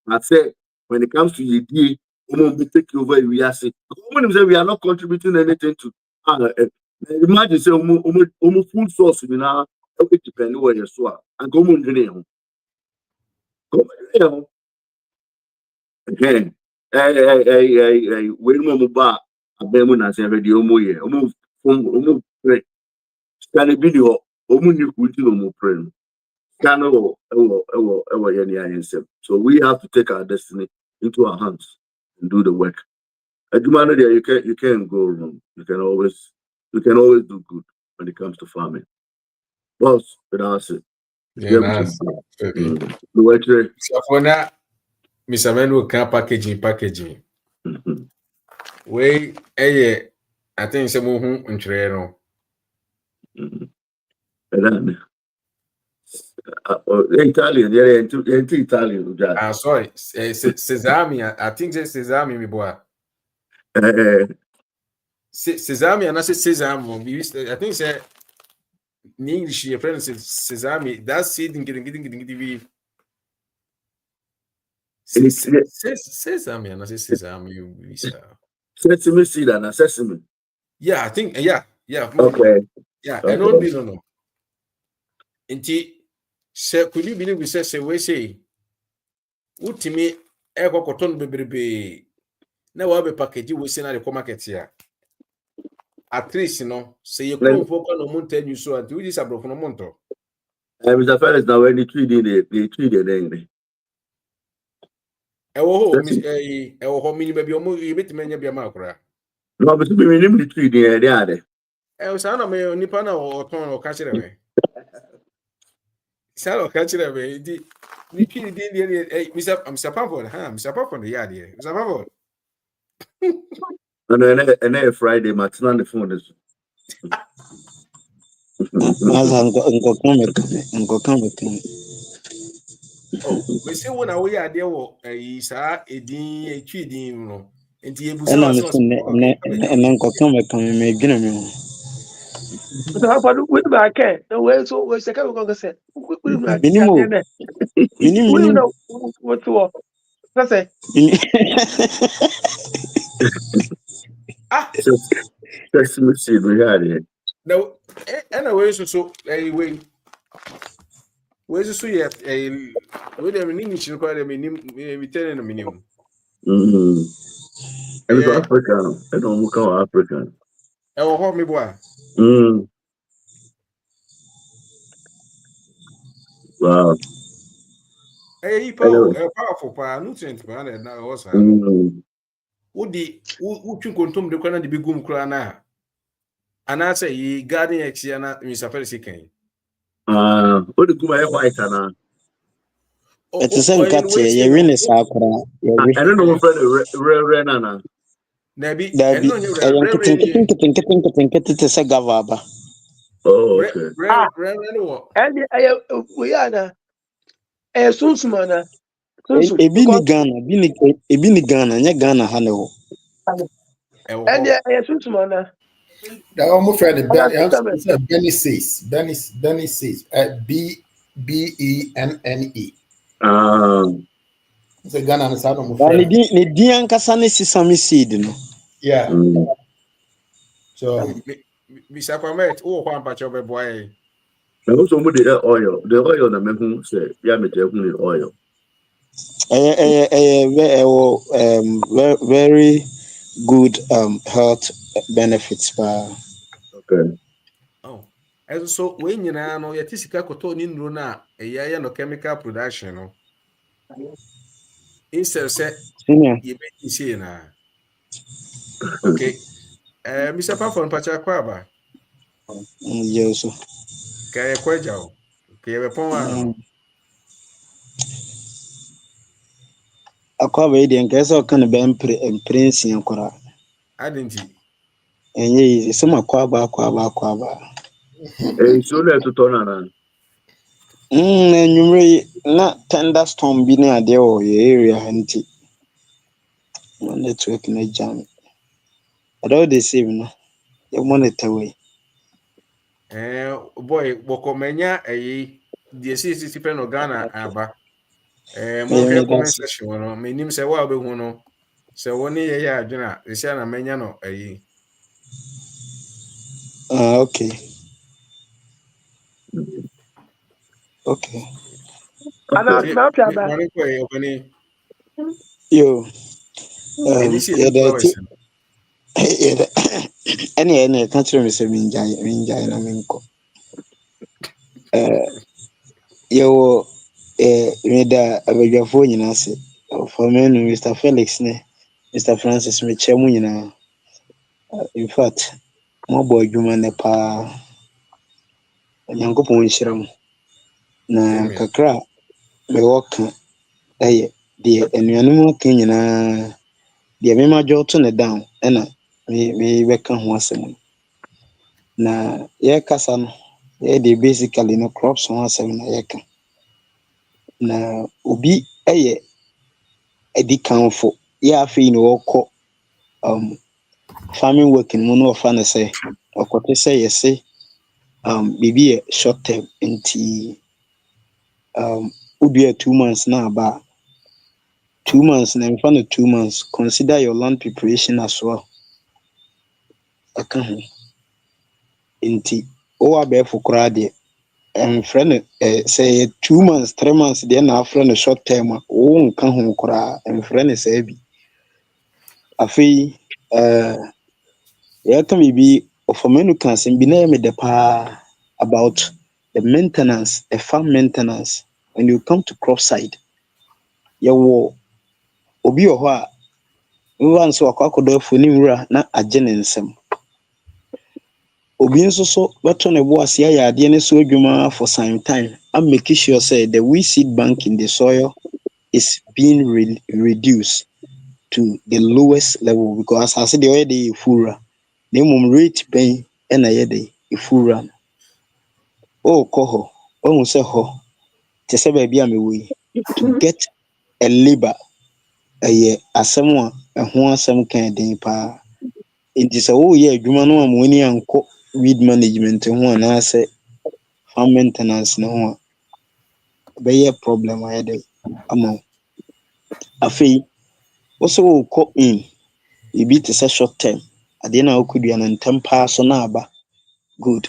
I say when it comes to ED, we take over. We are say we are not contributing anything to. Imagine say food source we now depend where you so and go on drink. Again, when we buy a bemu na say ready ye. Can it be the new culture So we have to take our destiny into our hands and do the work. At Jumano there, you can't go wrong. You can always do good when it comes to farming. Boss, that's it. Yeah, that's The work there. so for now, Mr. Menu can packaging. Way I think some who entreno. Italian, yeah, into Italian. Sorry, sesame. I think c'est sesame, me boy. Sesame, and I say sesame. I think say in English, your friend says sesame. That's seed in getting. Sesame, and I say sesame. Sesame seed and sesame. Yeah, I think yeah. Okay. Yeah, I don't know. Inti, could you believe we say we say, ultimate ego cotton baby. Now we have a package we send at the market here. At least, say you couldn't focus on mountain you saw, and do this abroad from a monto. Mr. Ferris, now when they treat it, Mini baby, you bet me be a macra. no, but we name the tree there. I was on a nipana or ton or catch it away. Salo catch it away. We killed the Mr. Pavon, Mr. Pavon, the yard here. Mr. Pavon. And then Friday, Martin on the phone is. We say when we are there, is a treating, and the So how about with my care? The way so we second we're gonna say. We know what to that's it. Sesame seed, we had it. No, anyway, so anyway. Where's the sweet? With them in English, you call them in telling a minimum. And African, I don't call African. Oh, hold me, boy. Wow. Hey, powerful, nutrient, man, and now also. Would you consume the corner the big boom crana? And I say, ye garden exiana, Mr. Felicican. What the Kuma white and It's a same cat here, you really sakura. I don't know what Renana. Nabi, it's a gavaba. Oh, okay. And we are a Sunsmana. Ebini Ghana, nya Ghana Hano. And a Sunsmana. That almost friend Benny says. Benny says BENNE. It's a Ghana and South of friend. Nidian Kasani Sesame seed. Yeah. So Mr. Kwamet, one patch of a boy. I also put the oil. The oil that make him say, yeah, me take the oil. Very good health benefits. Okay. Oh, and so when you know, your Tisica cotton in Runa, a year no chemical production. Instead, say, you may see now. Okay. Mr. Pafon Pachaquaba. Yes. Kaya Quajao. Kaya Pon. Aqua in case of can be prince and cora. I didn't. And ye, some aquaba. It's only to turn around. And you may not tender storm be near the area, and network in a jam. At all this evening, you want it away. Boy, Bokomenya, the CCC pen of Ghana, Aba. Yeah, More comment that's section, my name say, well, be one. So one year, Jana, the Siana Menyano, okay. Okay. And I Okay. smell piaba. Money play opening Yo, any city yeah, flowers. yeah, any country me say minjai na minko. Yo, me da abadwafo nyina se. For me no Mr. Felix ne, Mr. Francis me chemu nyina. In fact, mo boy adwuma ne pa. Nyankopɔn nhyira mo. Na Amen. kakra me wɔka deɛ anuanom aka nyinaa deɛ mema dwo to ne down ɛna me bɛka ho asɛm yi. Na yɛkasa no yɛde basically no crops ho asɛm na yɛka. Na obi yɛ adi kanfo yɛ afei na wɔkɔ farming work no mu na wɔfa no sɛ ɔkɔte sɛ yɛse biribi yɛ short term nti wodua 2 months na aba a 2 months na mfa no 2 months consider your land preparation as well ɛka ho nti wowɔ abɛɛfo koraa deɛ ɛmfrɛ no sɛ yɛ 2 months 3 months deɛ na afrɛ no short term a wo nka ho koraa ɛmfrɛ no saa bi afei yɛka biribi ɔfama no ka asɛm bi na yɛ medɛ paa about the maintenance the farm maintenance when you come to crop side yɛwɔ obi wɔ hɔ a wowa nso wakɔ akɔdɔ afo ne nwura na agye ne nsɛm obi nso so bɛtɔ ne bo ase ayɛ adeɛ no so adwuma for some time and make sure say the weed seed bank in the soil is being reduced to the lowest level because asase deɛ ɔyɛ de yɛ fura na mmom rate bɛn ɛna yɛ de fura no ɔrekɔ hɔ ɔhu sɛ hɔ te sɛ baabi a mewɔ yi to get a labor ɛyɛ asɛm a ɛho asɛm kan den paa nti sɛ woyɛ adwuma no a ma w'ani ankɔ weed management ho anaasɛ farm maintenance no ho a bɛyɛ problem ayɛ dɛ ama wo afei wo sɛ wokɔ in ebi te sɛ short term adeɛ na wokɔdua no ntɛm paa so na aba good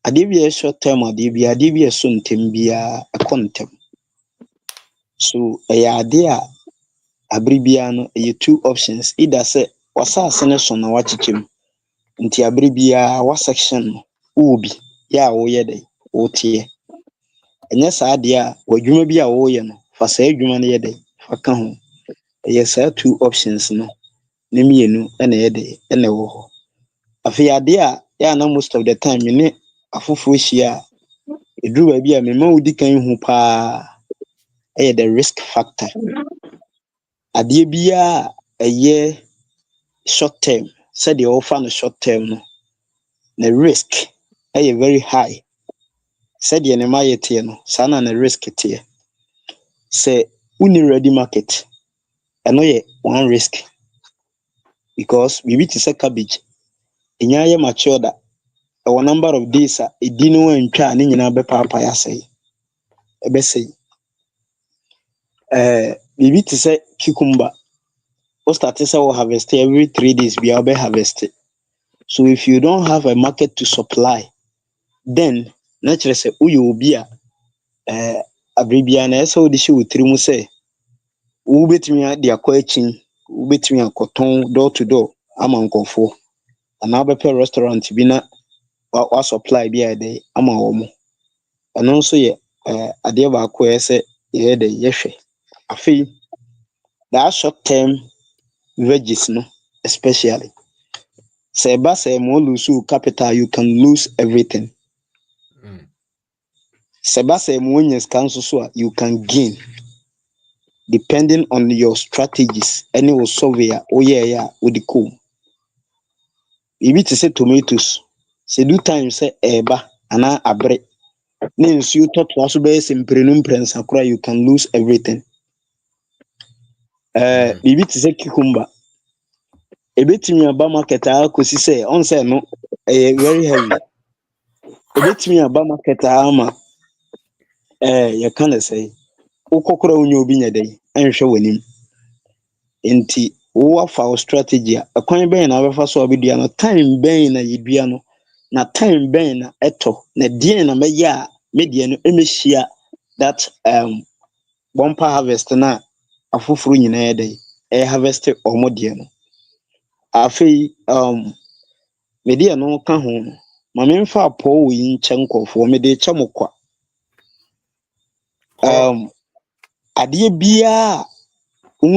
adeɛ bi a short term adeɛ bi a ɛso ntɛm biara ɛkɔ ntɛm so ɛyɛ adeɛ a abere biara no ɛyɛ 2 options either sɛ wasase no so na wakyekyɛ mu nti abere biara wa section no wowɔ bi yɛ a woyɛ dɛ woteɛ ɛnyɛ saa adeɛ a w'adwuma bi a woyɛ no fa saa adwuma no yɛ dɛ fa ka ho ɛyɛ saa 2 options no ne mmienu ɛna ɛyɛ dɛ ɛna ɛwɔ hɔ afei adeɛ a yɛ na most of the time me ne afoforɔ hyia a ɛduru baabi a mema wodi kan hu paa ɛyɛ the risk factor adeɛ biara a ɛyɛ short term sɛdeɛ wɔfa no short term no na risk ɛyɛ very high sɛdeɛ ne ma yɛ teɛ no saa na ne risk teɛ sɛ wonni ready market ɛno yɛ one risk because biribi te sɛ cabbage ɛnya yɛ mature da ɛwɔ number of days a ɛdi no antwa a ne nyinaa bɛpaapae asɛe ɛbɛsɛe biribi te sɛ cucumber wo start sɛ wo harvest every 3 days bia wobɛ harvest so if you don't have a market to supply then na kyerɛ sɛ woyɛ obi a abere biara na ɛsɛ wode hyɛ wo tiri mu sɛ wobɛtumi de akɔ akyin wobɛtumi akɔtɔn door to door ama nkɔfoɔ anaa wobɛpɛ restaurant bi na wa supply bi a ɛde ama wɔ mo ɛno nso yɛ adeɛ baako a ɛyɛ sɛ yɛyɛ dɛ yɛhwɛ afei that short term veggies no especially sɛ ɛba sɛ ma lose capital you can lose everything sɛ ɛba sɛ ma wonya sika nso so a you can gain depending on your strategies ɛne wo survey a woyɛɛyɛ a wode kɔm ebi te sɛ tomatoes sɛ do time sɛ ɛɛba anaa abere na nsuo tɔtoa so bɛyɛ sɛ mprenu mprɛnsa koraa you can lose everything biribi te sɛ cucumber ebetumi aba market a akɔsi sɛ ɔn sɛ no ɛyɛ very heavy ebetumi aba market ama you can say ukokora unyo obi nyede enhwe wanim enti wo afa strategy akwan ben na abefa so obedua no time ben na yedua no na time ben na eto na die na meya media no emehia that bumper harvest na afoforo nyina yede harvest omodie no afei media no ka ho no ma memfa apo yi nche nkofo me de che mokwa adie bia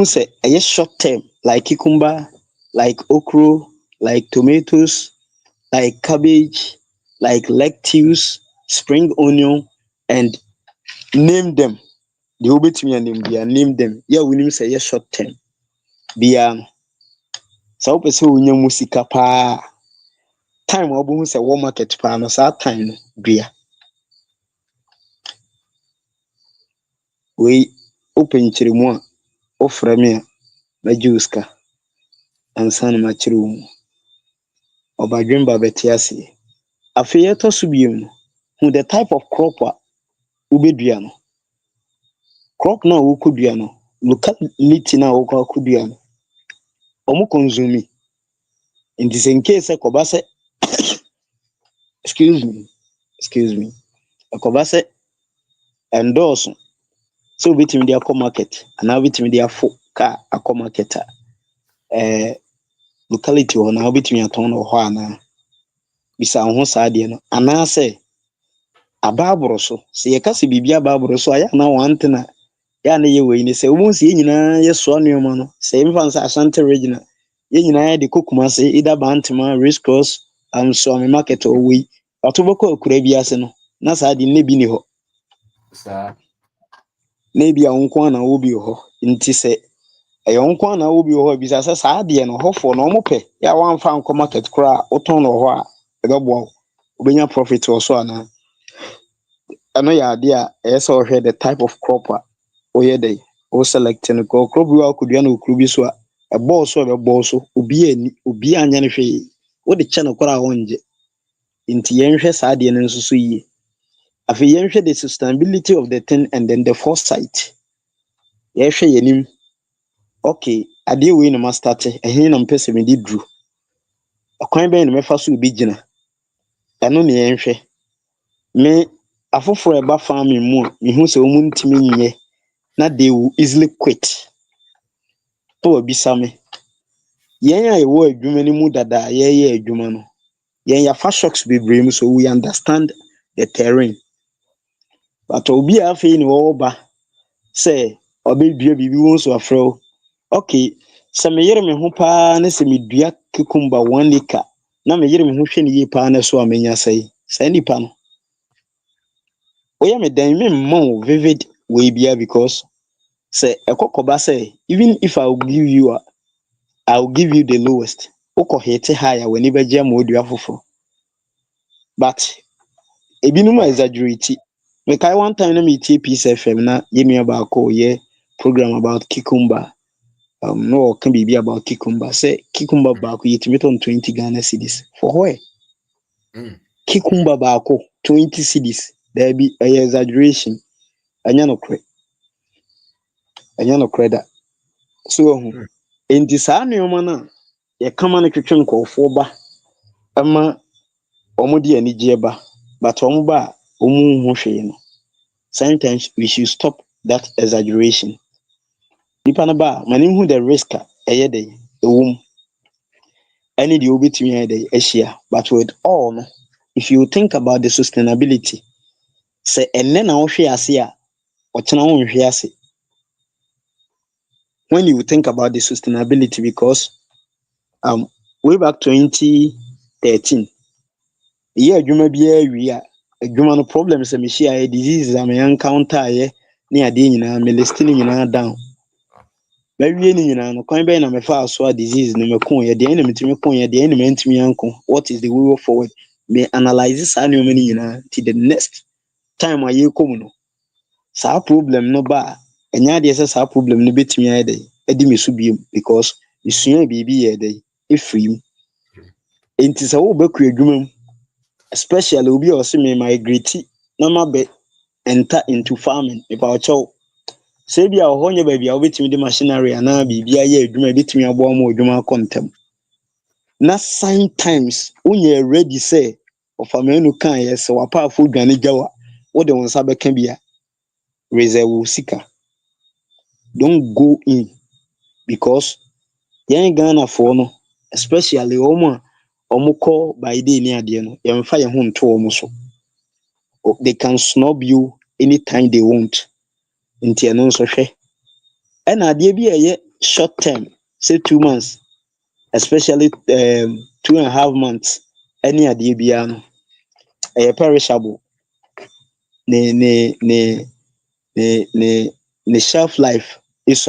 say a short term like cucumber, like okra, like tomatoes, like cabbage, like lettuce, spring onion, and name them. The obit me and name them. Yeah, we need say a short term. Bia so person we musika pa time obu say war market pa no sa time bia. We open chirimu ofra me na juice ka ansan ma chirimu. Obadwemba betiase afeye to so biem who the type of crop ubedua no crop na wo kodua no locality na wo kodua no omo consume in this in case ko ba se excuse me ko ba se endorse so betimi dia ko market ana betimi dia fo ka akọ market locality ho na betimi aton no ho ana bisa ho saade no ana se ababoro so se yekase bibia ababoro so aya na wantena ya na ye we ni se wo si nyina ye so anoma no se mfansa Ashanti regional ye nyina ya de kokuma se ida bantima race cross so me market o we atoboko akura bi ase no na saade ne bi ni ho Sa na bi awonko na wo bi ho nti se ayonko na wo bi ho bi sa saade no hofo no mo pe ya wanfa anko market kura oton no ho a ebebo obenya profit o so ana ano ya de a eso hwe the type of crop oye dey o selecting ko crop bi akudua na okuru bi so a ebo so obi anya ne hwe wo de che no kora wonje nti yenhwe saade no nso so yi afi yenhwe the sustainability of the thing and then the foresight yehwe yenim okay ade we no master te ehin na mpese me di dru akwan ben no mefa so obi gina eno ne yenhwe me afoforo eba farming mu me hu se omu ntimi nye na they will easily quit to obisame yen ya ewo adwuma ni mu dada ye adwuma no yen ya fa shocks be brem so we understand the terrain but obi afi ni wo ba say obedua bibi won so afro okay se me yere me ho pa na se me dua cucumber 1 acre na me yere me ho hwe ni ye pa na so amenya sai nipa no oya me dan me mmon vivid we bia because say ekokoba say even if I will give you the lowest oko hit higher when ibe jam odua foforo but ebinum exaggerate me kai one time na me tie Peace FM na yemi about ko ye program about cucumber no can be about cucumber say cucumber back yetimi ton 20 Ghana cedis for where cucumber back 20 cedis there be a exaggeration anya no credit so enti saa nneoma na ye kama na twetwe nkofo ba ama omodi anigye ba but omuba omu hu hwe no sometimes we should stop that exaggeration nipa na ba mani hu the risk eye dey ewum any the obetumi eye dey ehia but with all no if you think about the sustainability say enne na wo hwe ase a ochena wo hwe ase when you think about the sustainability because way back 2013 yeah adwuma bia wi a adwuma no problems am hia diseases am encounter ye na ade nyina me listing nyina down ba wie ni nyina no kwan be na me fa so a disease no me kon ye de na metimi kon ye de na mentimi anko what is the way forward me analyze sa na many nyina till the next time aye kom no sa problem no ba enya de sa problem no betimi aye dey edi me so biem because isua bibi ye dey efrim enti sa wo ba ku adwuma especially obi also me migrate na ma be enter into farming about chow. Say be a honye baby a obetimi de machinery ana bibia ye adwuma betimi abo am adwuma kontem. Na sometimes unye ready say of amenu kan yes wa pa fo dwane gyawa wo de won sa beka bia reserve sika. Don't go in because yen Ghana for no especially omo call by day ni ade no yemfa ye ho nto omo so. They can snub you anytime they want. Nti eno nso hwe. And ade bi eye short term, say 2 months, especially 2.5 months. Any ade bi no perishable. Ne shelf life is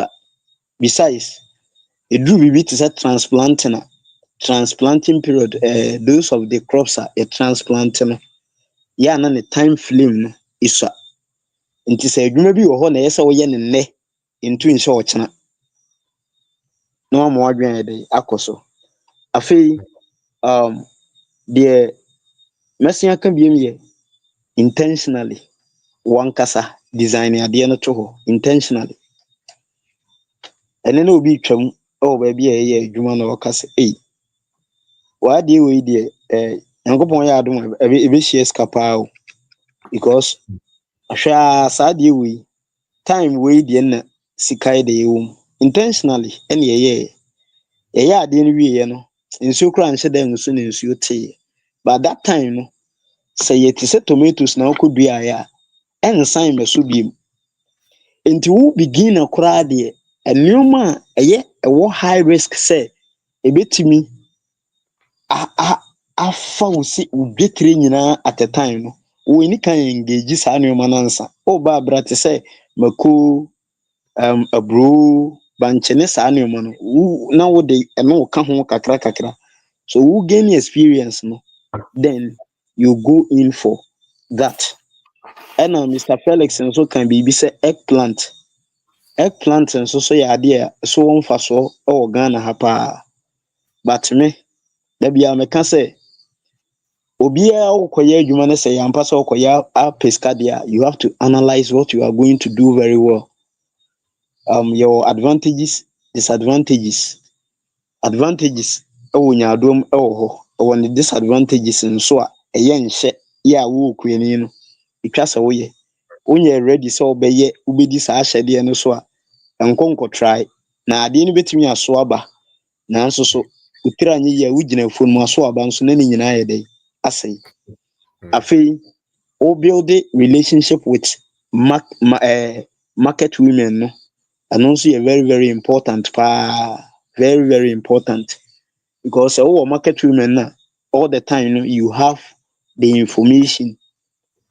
besides it do be to say transplanting period those of the crops are a transplanting yeah na the time frame no is nti say adwuma bi wo ho na yesa wo ye ne nne into nse ochena no ma wadwen dey akoso afei the mesia kan biem ye intentionally one kasa design ade no to ho intentionally ene na obi twam ba bia ye adwuma na wakase wa de we de yankopon ya adom ebe share skapa o because ahwa sa de we time we de na sikai de yom intentionally ene ye ade no wie ye no nsuo kra nhyɛ da nsuo na nsuo te but that time no say yet say tomatoes na okodua ya ensan meso biem enti wo begin akra de enuma ɛwɔ high risk say ebetimi afa wo si udwetire nyina at a time no wo ni kan engage sa nneoma nansa o ba bra te say mako abro banchene sa nneoma no na wo de eno ka ho kakra so who gain experience no then you go in for that. And Mr. Felix and so can be say eggplant and so ya ade so won fa so o Ghana ha pa but me da bia me ka say obi a okoye adwuma na say yampa so okoye a pescadia you have to analyze what you are going to do very well. Your advantages, disadvantages o nyaadom e ho o ne disadvantages nso a eye nhye ya wo okuani no itwa se wo ye onye ready so obeye ubedi sa ahyede no so a enkonko try na ade no betumi aso aba na nso so utira nye ya ugina fon mu aso aba nso na ni nyina ye dey asai afei o build a relationship with market women no and also very very important very very important because market women na all the time you have the information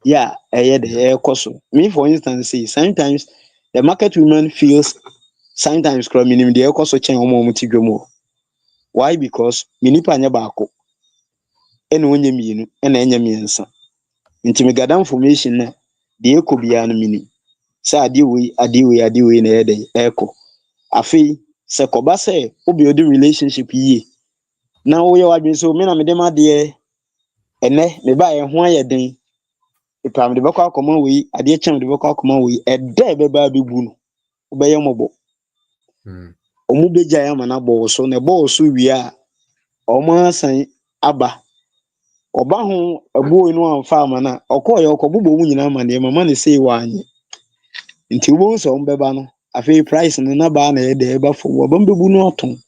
yeah the cost me for instance say sometimes the market women feels sometimes minimum the cost chain why because minipa anya baako ene onye mienu ene enye miensa nti me gada information na de ekobia no mini say ade we na yede eko afei se koba say obi odi relationship yi na wo ye wadwen so me na me dem ade ene me ba ye ho ayeden ipam de beko akoma we ade chem de beko akoma we ede beba bebu no obeye mobo omu beja ya mana bo so na bo so wi a omo asan aba oba ho abuo no amfa amana okoye okobobo mu nyina amane mama ne sei wa anye nti wo so mbeba no afi price no na ba na ye de eba fo wo bambebu no oton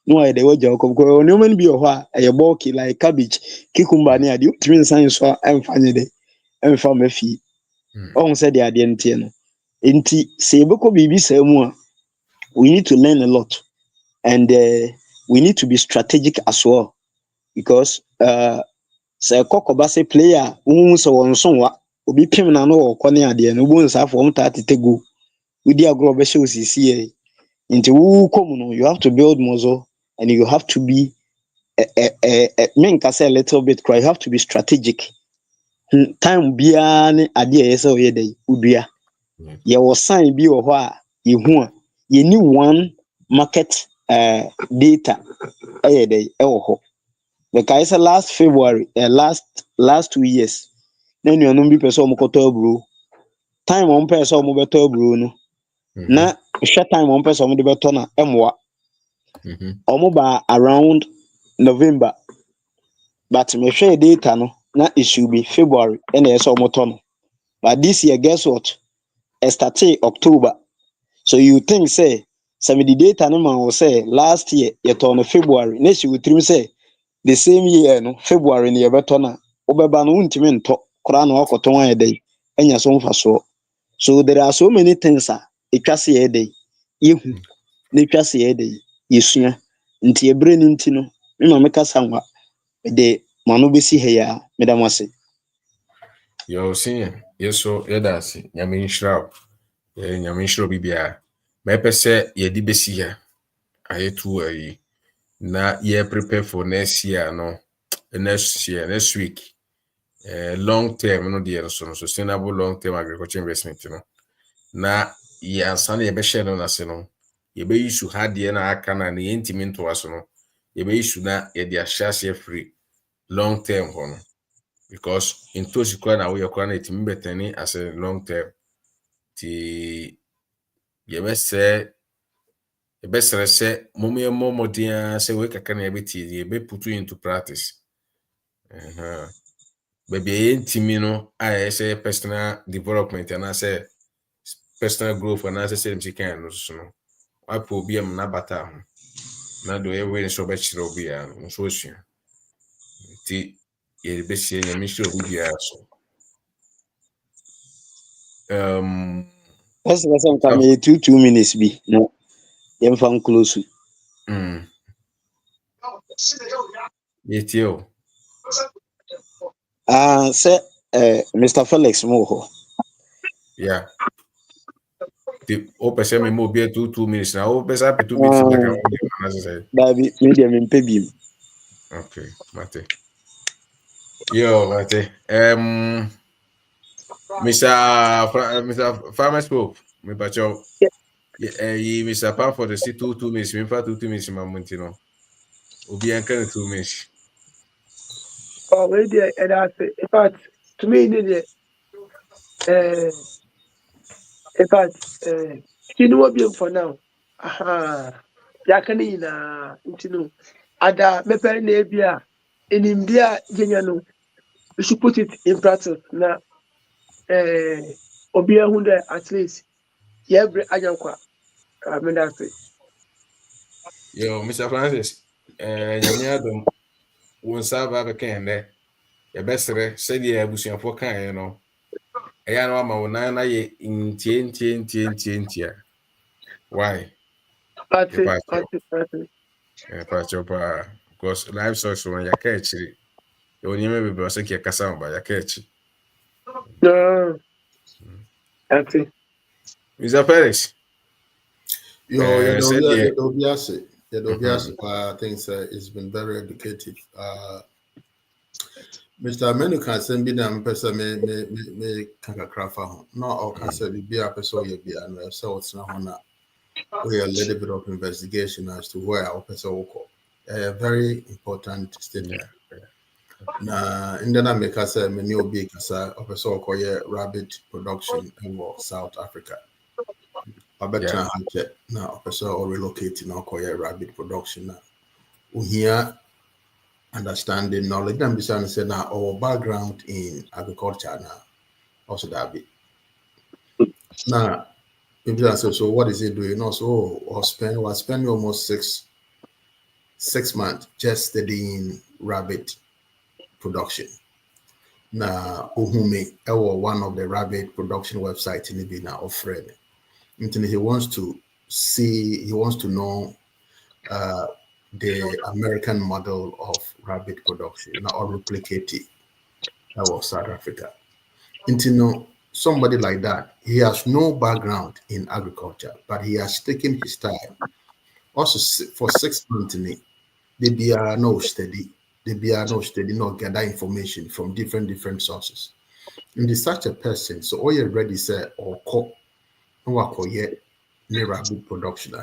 no ay de waja okoko no man bi ho a e bulky like cabbage cucumber ne ade utimi nsan so amfanye de amfa mafi on said the ade ntie no nti se ebeko bibi sa mu a we need to learn a lot and we need to be strategic as well because say kokoba say player so wonso wa obi pim na no okone ade no bo nsa fo mta tetego we di agro be show sisi into who come no you have to build muscle and you have to be men can say a little bit cry you have to be strategic time bia ne ade yesa o yedai udua ye wo sign bi wo ho a ye hu a ye ni one market data yedai e wo ho Because last February, last 2 years, then you know, be person bro. Time on person beto bro no. Na short time on person de beto na emwa. Ba around November. But me share data no, na it should be February and yes no. But this year, guess what? It started October. So you think say some of the data no man will say last year you turn February. Next you will trim say the same year no February ni beto na obeba no untimi nto kora na okoton ayede enya so mfa so there are so many things etwase yede yehu na etwase yede yesua nti ebre ni nti no me ma meka sanwa de mano besi he ya medamase Yo senior yeso yedasi nyame nhyira nyame nhyira bibia mepese yedi besi ya ayetu ayi na ye prepare for next year no next week long term no dey so sustainable long term agriculture investment no na ye ansana ye be share no na se no ye be issue hade na aka na ye ntimi nto aso no ye be issue na ye dey share free long term hono because in tosi kwa na we kwa na itimi betani as a long term ti ye be se mo modern se we kaka na ye beti ye be put into practice baby ye ntimi no I say personal development and I say personal growth and I say same chicken no so no apo bi am na bata ho na do ye we so be chiro bi ya no so sua ti ye be sie nyame chiro bi ya so That's the same time 2 minutes be no yem fan close Yetio. say Mr. Felix Moho. Yeah. The opese me mo be 2 minutes now. Opese up 2 minutes like I say. Dabi medium in pebim. Okay, mate. Yo, mate. Mr. Farmer spoke. Me pacho. Mr. Pan for the see 2 minutes. Me fa 2 minutes ma montino. Obi anka 2 minutes. Oh, wait there, and I say, in fact, to me, in fact, you know what being for now. Aha, yakani na intino. Ada mepe na ebia in India, genyano. We should put it in practice. Na obia hunde at least. Yebre ajankwa. I mean that's it. Yo, Mr. Francis. Nyame adom. Won saba be kan de. Ye besere se die abusuafo kan no. Eya no ama wona na ye ntie. Why? That's it. Pacho. That's it. That's it. Pacho pa because livestock so ya ka chiri. Yo nyeme bebe so ke kasa ba ya ka chi. No, that's it. Mr. Felix. Yo, Said yeah. I think it's been very educative. Mr. Menu can send me them person me kankakrafa. No, or can say be a person you be and so it's not on we a little bit of investigation as to where our person will go. A very important statement. Na in the America say many obi kasa of person call rabbit production in South Africa. I bet now person or relocating or call rabbit production now. We hear understanding knowledge and be say now our background in agriculture now also that be now people say so what is it doing also or spend almost 6 months just studying rabbit production now uhume or one of the rabbit production websites in the now offering until he wants to know the American model of rabbit production or replicate it that was South Africa. Until somebody like that, he has no background in agriculture, but he has taken his time. Also, for 6 months, they be no study. They be no study, no gather information from different sources. And it's such a person, so all you already said or call no yet rabbit production.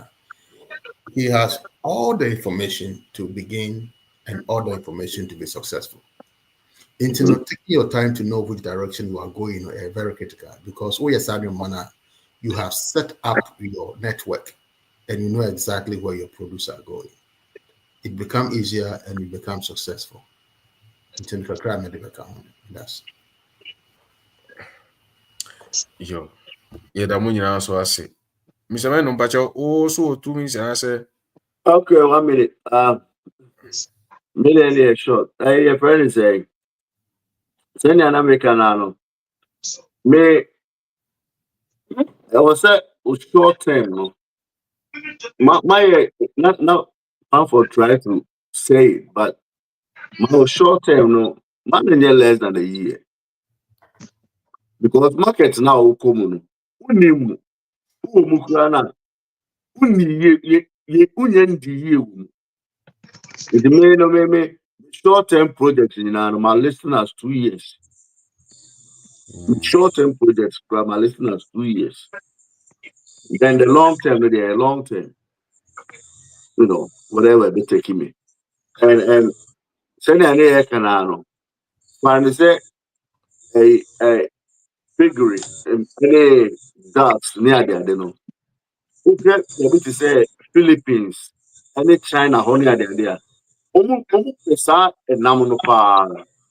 He has all the information to begin and all the information to be successful. Taking your time to know which direction you are going is very critical, because when you're you have set up your network and you know exactly where your products are going. It becomes easier and you become successful. That's Yo, yeah, that money also I say. Mr. Man, but you also 2 minutes and I say, Okay, 1 minute. Million short. Your friend is saying, send an American ano. Me, I was a short term. No, my not for try to say it, but my short term no, man less than a year, because markets now come. Unimu, umukrana, ye. It may no me short-term projects in my listeners 2 years. Short-term projects for my listeners 2 years. Then the long term, they are long term. You know, whatever they taking me. And send an air canal. When say a figure any dots near there, they know. Okay, maybe to say Philippines, any China, honey, there. Omu pesa enam no pa.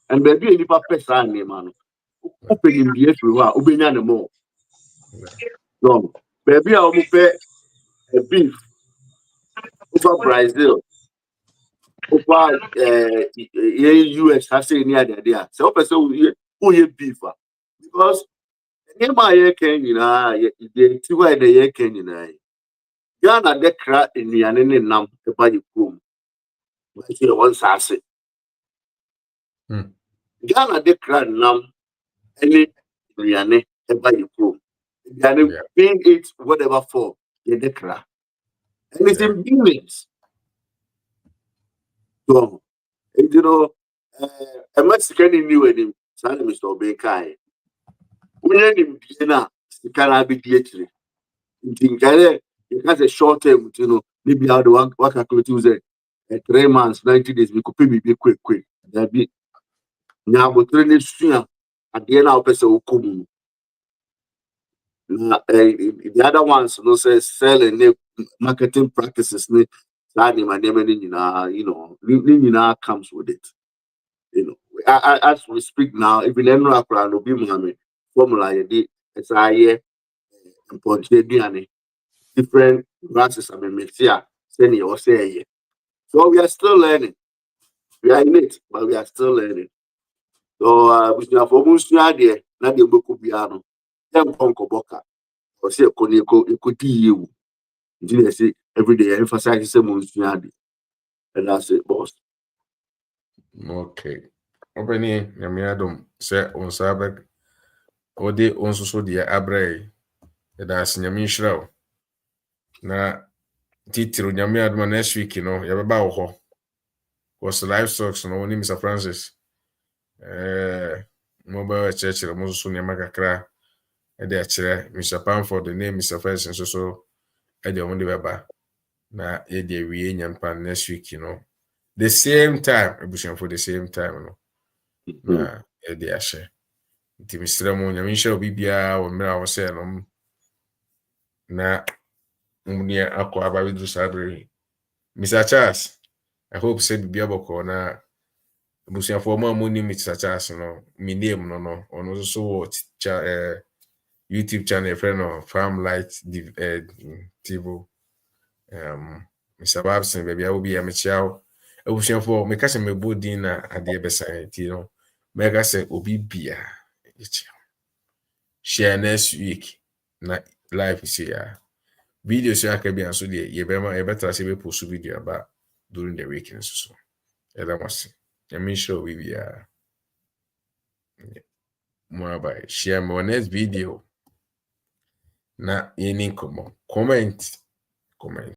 And baby nipa pesa ni man. Open in the everywhere, ubenya ne mo. No. Baby a omu pe beef over Brazil. Over US has say near there. So person who ye beef because nema ye ken nyina ye ti wa de ye ken nyina. Ghana de kra eniane ne nam e ba ye krom. Like you want sase. Ghana de kra nam any Riane ever you pro. Riane paying it whatever for the decra. And it's in billions. So, you know, a Mexican knew him, San Mr. Obekai. When him dinner, the cannot be DHD. It has a short term, you know, maybe how the work calculate 3 months, 90 days, we could pay me quick. That be now, but 3 days sooner at the end of the person. The other ones, you know, say selling marketing practices, you know, comes with it. You know, as we speak now, if you learn around the formula, it's a year different grasses. I mean, mix here, saying or say. So we are still learning. We are in it, but we are still learning. So we have almost no idea. Not the book of piano. Them boka. Or say, you could you. Did say every day emphasize the same, and that's it, boss. Okay. Opening Yamiadum say on Sabbath, or they also so dear Abre, that's Yamin na titiro Yamiadma next week, you know, Yababa ho was Livestock, no name Mr. Francis. Mobile church, the most soon Yamakakra, and their chair, Mr. Pamford, the name Mr. First, and so at the only Baba. Na the reunion pan next week, you know. The same time, for the same time, you know. Na the ashe. Nti misra mo nyame hye obi bia wo mra wo se no na muni akọ ababidu sabre. Mr. Charles, I hope say bibia boko na busuafo mo amuni Mr. Charles no mi name no ono so what YouTube channel friend of Farm Light TV Mr. Babson baby I will be a mechiao busuafo me ka se me bodin na ade besan ti no me ka se obi bia share next week na live is here. Video so aka be so dey ye better say we post video about during the weekend so. That was I sure we be more about share my next video na any comment